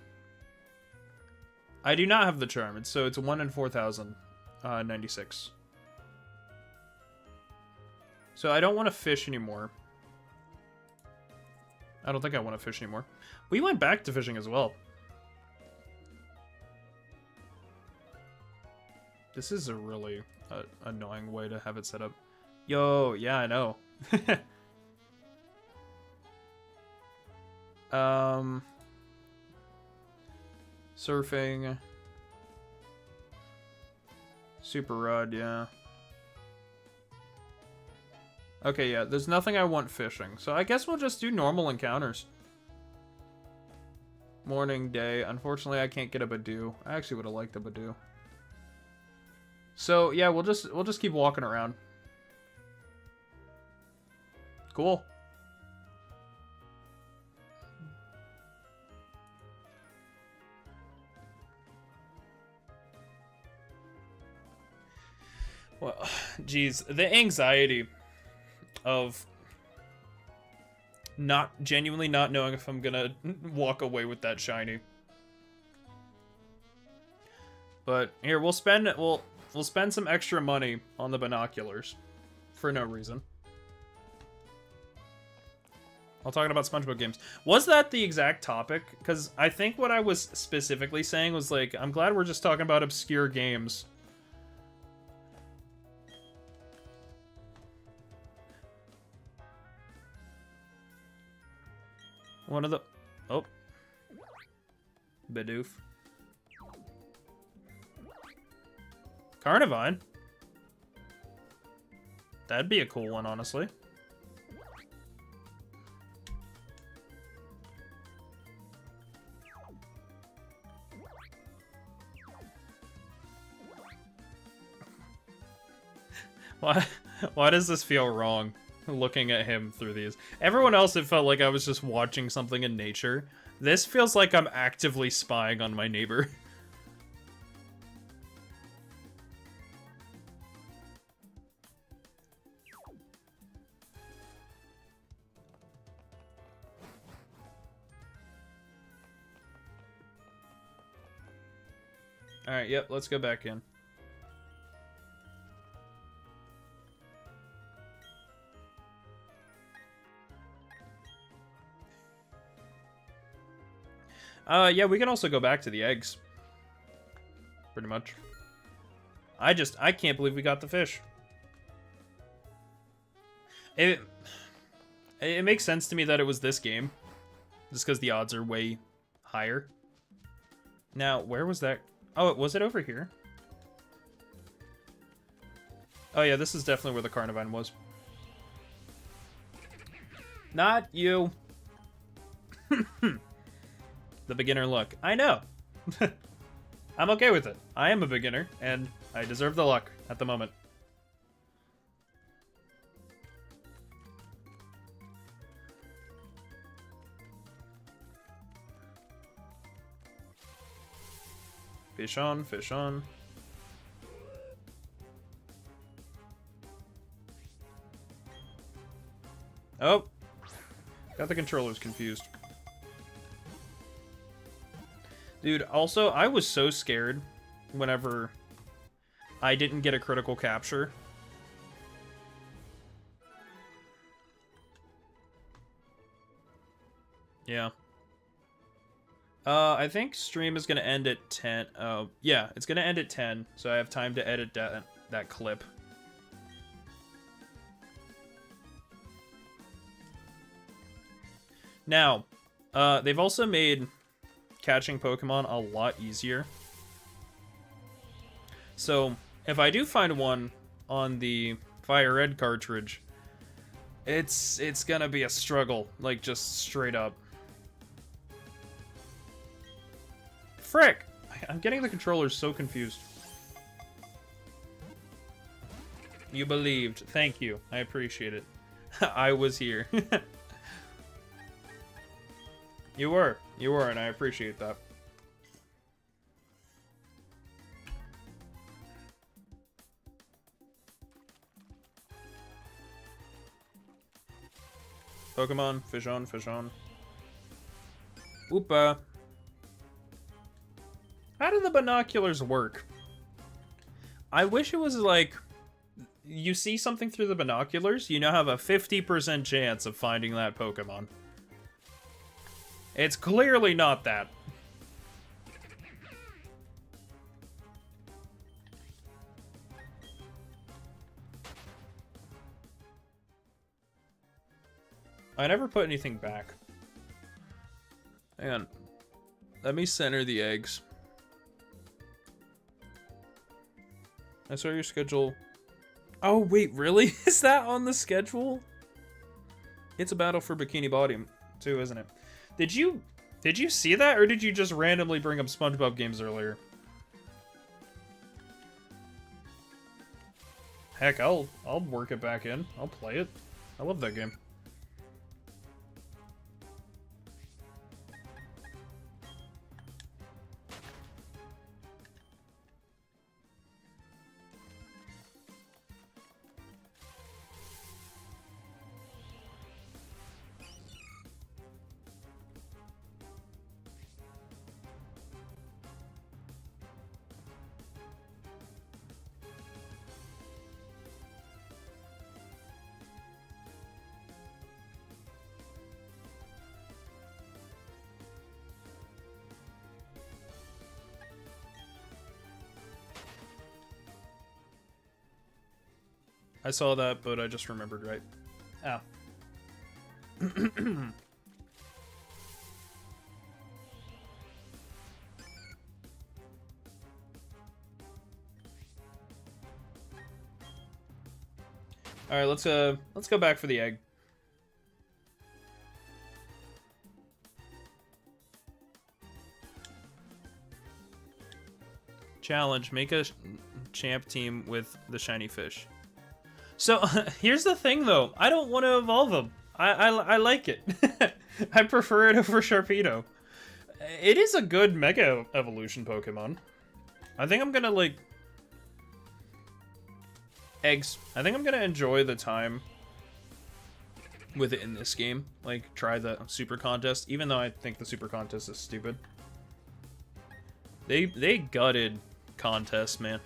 I do not have the charm. It's 1 in 4,096. So I don't want to fish anymore. I don't think I want to fish anymore. We went back to fishing as well. This is a really annoying way to have it set up. Yo, yeah, I know. Surfing. Super Rod, yeah. Okay, yeah, there's nothing I want fishing. So I guess we'll just do normal encounters. Morning, day. Unfortunately, I can't get a Badoo. I actually would have liked a Badoo. So, yeah, we'll just keep walking around. Cool. Well, geez, the anxiety of genuinely not knowing if I'm gonna walk away with that shiny. But here, we'll spend some extra money on the binoculars for no reason. I'll talk about SpongeBob games. Was that the exact topic? Because I think what I was specifically saying was like, I'm glad we're just talking about obscure games. One of the... Oh. Bidoof. Carnivine? That'd be a cool one, honestly. Why does this feel wrong? looking at him through these. Everyone else, it felt like I was just watching something in nature. This feels like I'm actively spying on my neighbor. Alright, yep, let's go back in. Yeah, we can also go back to the eggs. Pretty much. I can't believe we got the fish. It makes sense to me that it was this game. Just because the odds are way higher. Now, where was that? Oh, was it over here? Oh yeah, this is definitely where the Carnivine was. Not you. The beginner luck. I know. I'm okay with it. I am a beginner, and I deserve the luck at the moment. Fish on, fish on. Oh! Got the controllers confused. Dude, also, I was so scared whenever I didn't get a critical capture. Yeah. I think stream is going to end at 10. Yeah, it's going to end at 10, so I have time to edit that clip. Now, they've also made catching Pokemon a lot easier. So, if I do find one on the Fire Red cartridge, it's gonna be a struggle, like just straight up. Frick! I'm getting the controllers so confused. You believed. Thank you. I appreciate it. I was here. You were, and I appreciate that. Pokemon, fish on, fish on. Oopa. How do the binoculars work? I wish it was like, you see something through the binoculars, you now have a 50% chance of finding that Pokemon. It's clearly not that. I never put anything back. Hang on. Let me center the eggs. I saw your schedule. Oh, wait, really? Is that on the schedule? It's a battle for Bikini Bottom, too, isn't it? Did you see that, or did you just randomly bring up SpongeBob games earlier? Heck, I'll work it back in. I'll play it. I love that game. I saw that, but I just remembered right. Oh. All right, let's go back for the egg. Challenge: make a champ team with the shiny fish. So here's the thing, though. I don't want to evolve him. I like it. I prefer it over Sharpedo. It is a good Mega Evolution Pokemon. I think I'm gonna, like... Eggs. I think I'm gonna enjoy the time with it in this game. Like, try the Super Contest, even though I think the Super Contest is stupid. They gutted Contest, man.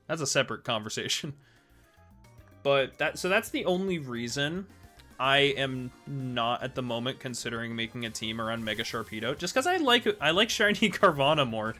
That's a separate conversation. But that's the only reason I am not at the moment considering making a team around Mega Sharpedo, just because I like Shiny Carvana more.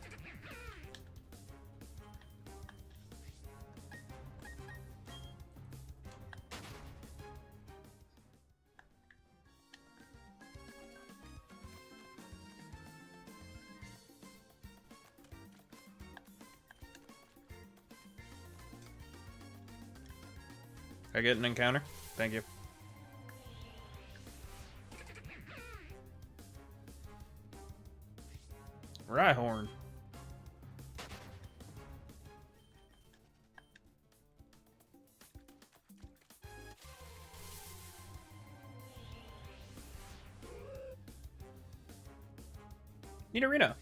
I get an encounter? Thank you. Rhyhorn. Nidorino.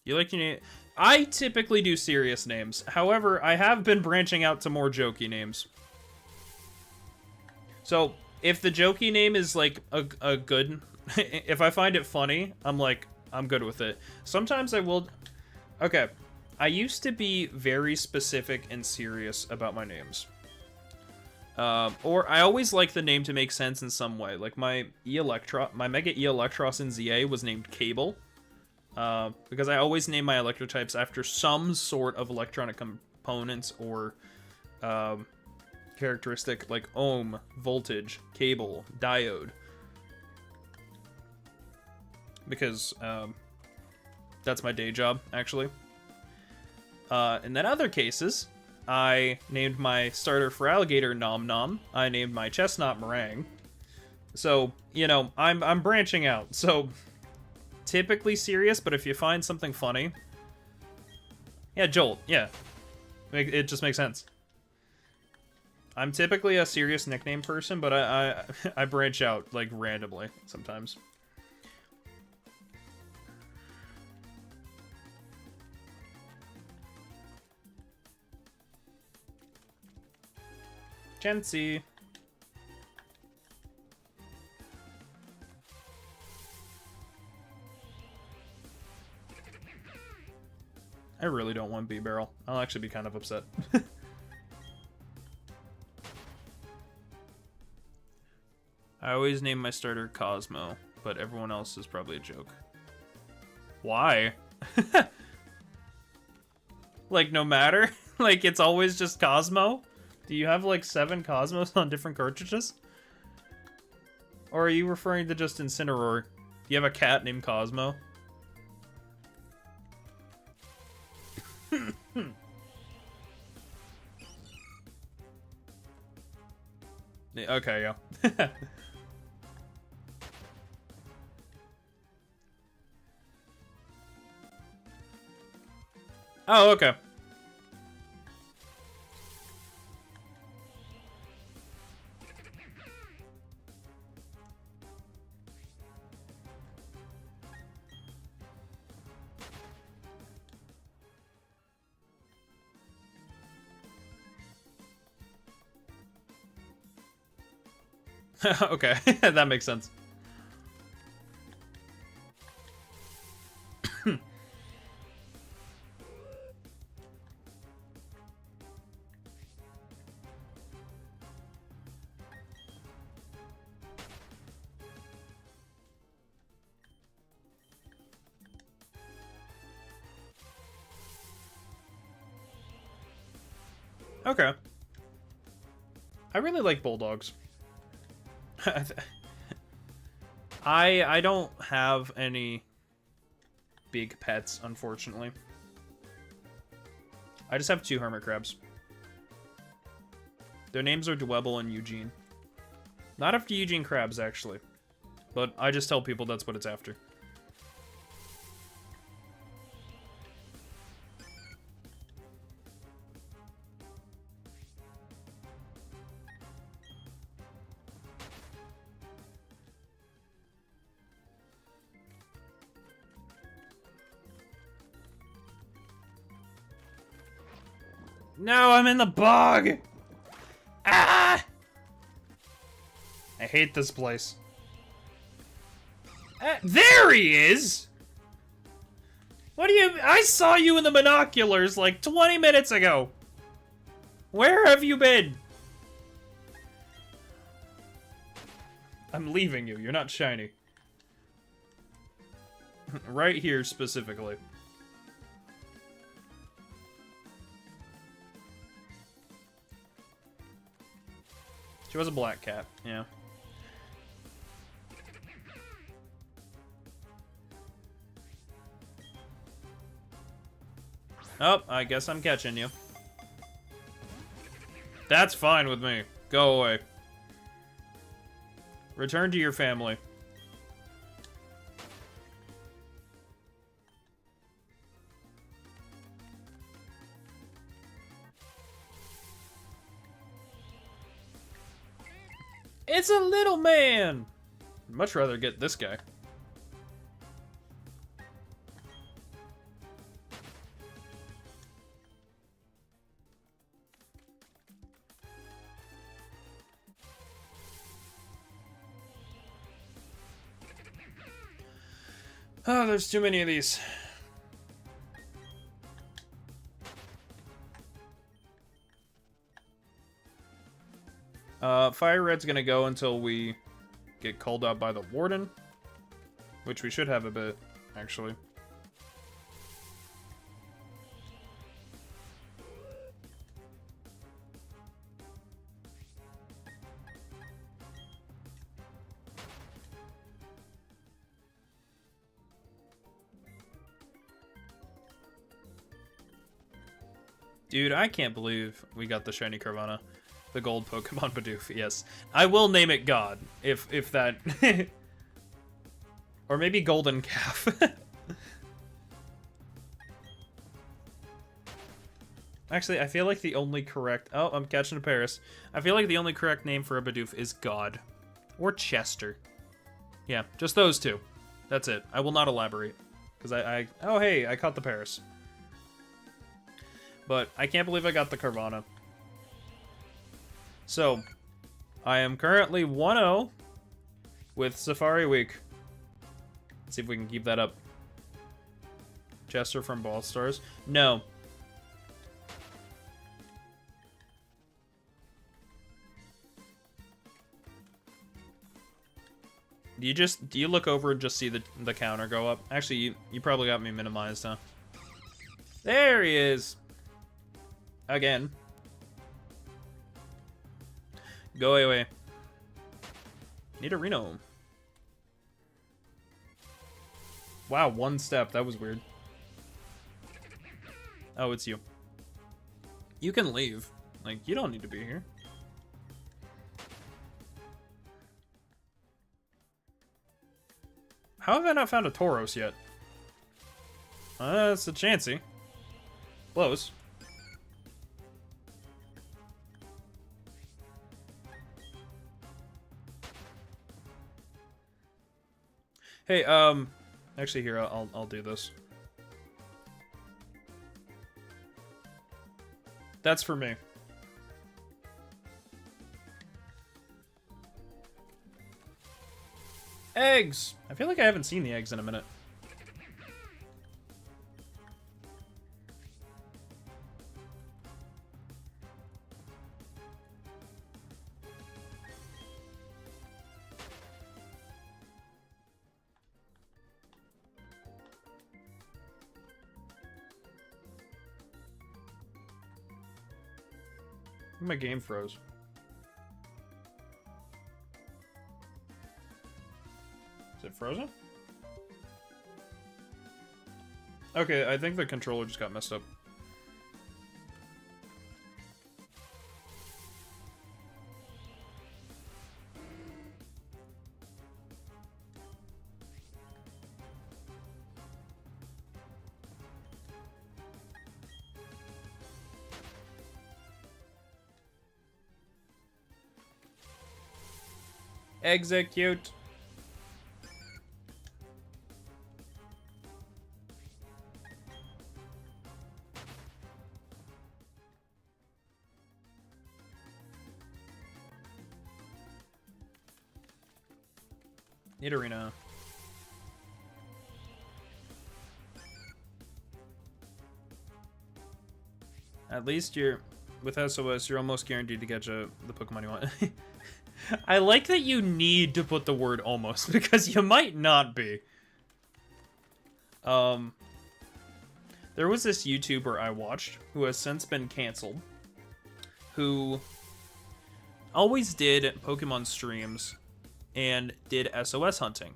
You like your name? I typically do serious names. However, I have been branching out to more jokey names. So, if the jokey name is like a good... if I find it funny, I'm good with it. Sometimes I will... Okay. I used to be very specific and serious about my names. Or I always like the name to make sense in some way. Like my Mega Electros in ZA was named Cable. Because I always name my electrotypes after some sort of electronic components or characteristic, like ohm, voltage, cable, diode. Because that's my day job, actually. And then other cases, I named my starter for alligator Nom Nom. I named my chestnut Meringue. So, you know, I'm branching out. So... typically serious, but if you find something funny... Yeah, Jolt, yeah. It just makes sense. I'm typically a serious nickname person, but I branch out, like, randomly sometimes. Chansey. I really don't want B-Barrel. I'll actually be kind of upset. I always name my starter Cosmo, but everyone else is probably a joke. Why? Like, no matter? Like, it's always just Cosmo? Do you have, like, 7 Cosmos on different cartridges? Or are you referring to just Incineroar? Do you have a cat named Cosmo? Okay, yeah. Oh, okay. Okay, that makes sense. Okay. I really like bulldogs. I don't have any big pets, unfortunately. I just have 2 hermit crabs. Their names are Dwebble and Eugene. Not after Eugene Krabs, actually. But I just tell people that's what it's after. No, I'm in the bog! Ah! I hate this place. There he is! What do you... I saw you in the binoculars like 20 minutes ago. Where have you been? I'm leaving you. You're not shiny. Right here, specifically. She was a black cat, yeah. Oh, I guess I'm catching you. That's fine with me. Go away. Return to your family. It's a little man! I'd much rather get this guy. Oh, there's too many of these. Fire Red's gonna go until we get called out by the Warden. Which we should have a bit, actually. Dude, I can't believe we got the shiny Carvanha. The gold Pokemon Bidoof, yes. I will name it God, if that... Or maybe Golden Calf. Actually, I feel like the only correct... Oh, I'm catching a Paris. I feel like the only correct name for a Bidoof is God. Or Chester. Yeah, just those two. That's it. I will not elaborate. Because Oh, hey, I caught the Paris. But I can't believe I got the Carvanha. So, I am currently 1-0 with Safari Week. Let's see if we can keep that up. Chester from Ball Stars. No. Do you look over and just see the counter go up? Actually, you probably got me minimized, huh? There he is. Again. Go away. Need a Reno. Wow, one step. That was weird. Oh, it's you. You can leave. Like, you don't need to be here. How have I not found a Tauros yet? It's a Chansey. Close. Hey, actually here, I'll do this. That's for me. Eggs! I feel like I haven't seen the eggs in a minute. My game froze. Is it frozen? Okay, I think the controller just got messed up. Execute. Nidorina. At least you're... With SOS, you're almost guaranteed to catch the Pokemon you want. I like that you need to put the word almost, because you might not be. There was this YouTuber I watched, who has since been canceled, who always did Pokemon streams and did SOS hunting.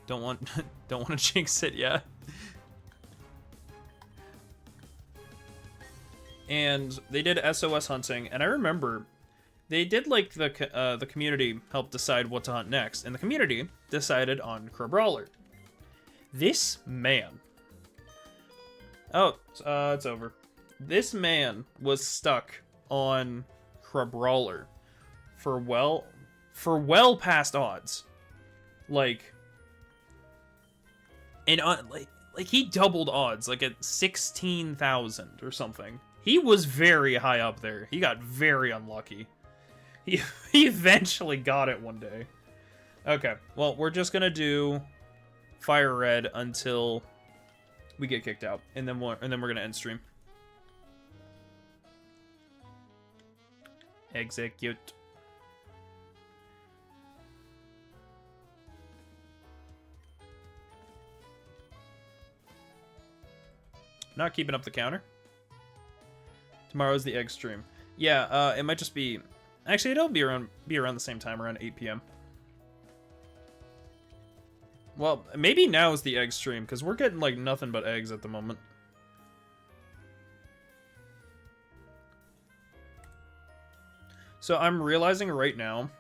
Don't want to jinx it yet. And they did SOS hunting, and I remember they did like the community helped decide what to hunt next, and the community decided on Crabrawler. This man. Oh, it's over. This man was stuck on Crabrawler for well past odds, like, and like he doubled odds, like at 16,000 or something. He was very high up there. He got very unlucky. He eventually got it one day. Okay, well, we're just gonna do Fire Red until we get kicked out, and then we're gonna end stream. Execute. Not keeping up the counter. Tomorrow's the egg stream. Yeah, it might just be... Actually, it'll be around the same time, around 8 p.m. Well, maybe now is the egg stream, because we're getting, like, nothing but eggs at the moment. So I'm realizing right now,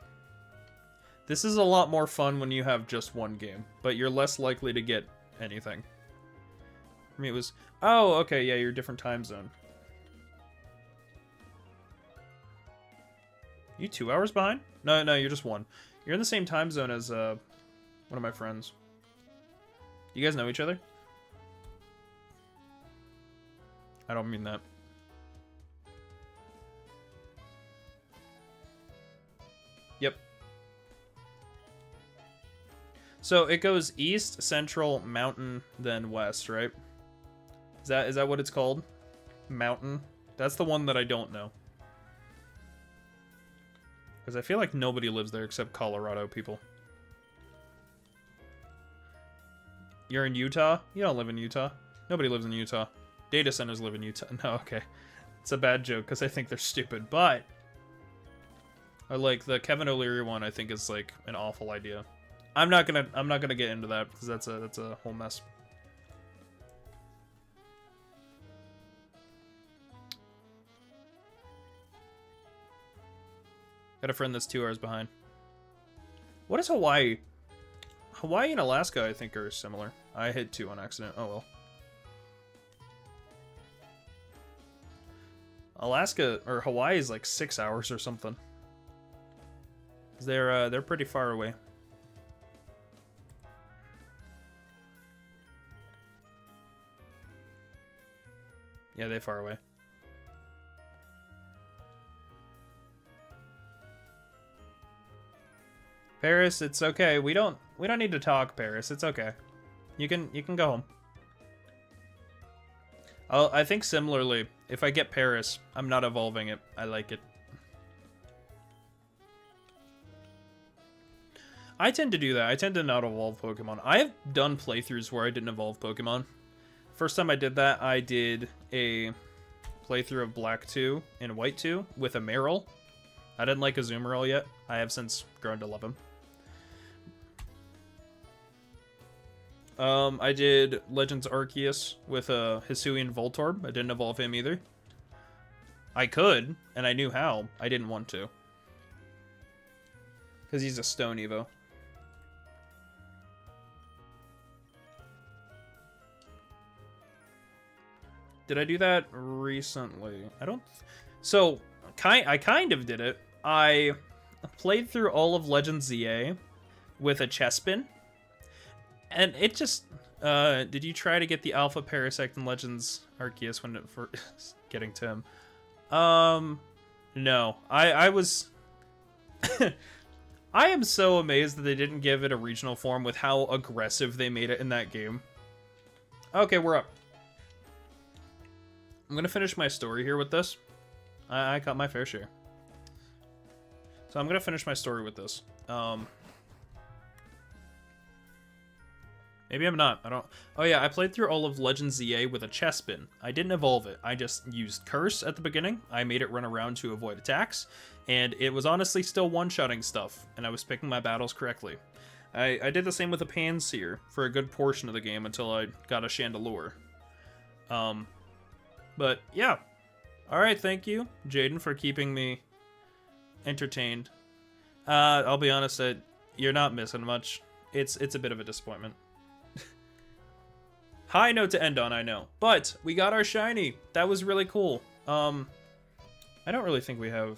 this is a lot more fun when you have just one game, but you're less likely to get anything. For me, it was... Oh, okay, yeah, you're a different time zone. You 2 hours behind? No, you're just one. You're in the same time zone as one of my friends. You guys know each other? I don't mean that. Yep. So it goes east, central, mountain, then west, right? Is that what it's called? Mountain? That's the one that I don't know. Because I feel like nobody lives there except Colorado people. You're in Utah? You don't live in Utah. Nobody lives in Utah. Data centers live in Utah. No, okay. It's a bad joke because I think they're stupid, but... I like the Kevin O'Leary one, I think is like an awful idea. I'm not gonna get into that because that's a whole mess. Got a friend that's 2 hours behind. What is Hawaii? Hawaii and Alaska, I think, are similar. I hit 2 on accident. Oh well. Alaska or Hawaii is like 6 hours or something. They're pretty far away. Yeah, they're far away. Paris, it's okay. We don't need to talk, Paris. It's okay. You can go home. I think similarly, if I get Paris, I'm not evolving it. I like it. I tend to do that. I tend to not evolve Pokemon. I've done playthroughs where I didn't evolve Pokemon. First time I did that, I did a playthrough of Black 2 and White 2 with a Marill. I didn't like Azumarill yet. I have since grown to love him. I did Legends Arceus with a Hisuian Voltorb. I didn't evolve him either. I could, and I knew how. I didn't want to. Because he's a Stone Evo. Did I do that recently? I don't... So, I kind of did it. I played through all of Legends ZA with a Chespin. And it just... did you try to get the Alpha Parasect in Legends Arceus when it first getting to him? No. I was... I am so amazed that they didn't give it a regional form with how aggressive they made it in that game. Okay, we're up. I'm gonna finish my story here with this. I got my fair share. So I'm gonna finish my story with this. Maybe I'm not. I don't... Oh yeah, I played through all of Legends ZA with a Chespin. I didn't evolve it. I just used Curse at the beginning. I made it run around to avoid attacks. And it was honestly still one-shotting stuff. And I was picking my battles correctly. I did the same with a Panseer for a good portion of the game until I got a Chandelure. But yeah. Alright, thank you, Jaden, for keeping me entertained. I'll be honest, you're not missing much. It's a bit of a disappointment. High note to end on, I know. But we got our shiny. That was really cool. I don't really think we don't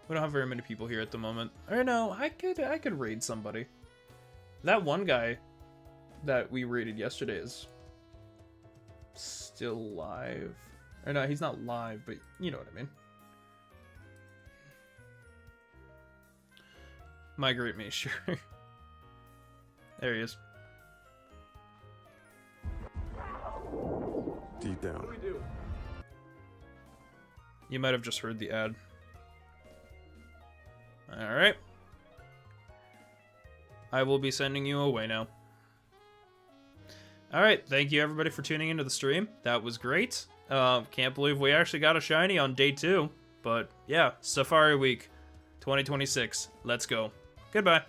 have very many people here at the moment. Or no, I could raid somebody. That one guy that we raided yesterday is still live. Or no, he's not live, but you know what I mean. Migrate me, sure. There he is. Deep down. What do we do? You might have just heard the ad. Alright. I will be sending you away now. Alright, thank you everybody for tuning into the stream. That was great. Can't believe we actually got a shiny on day 2. But yeah, Safari Week 2026. Let's go. Goodbye.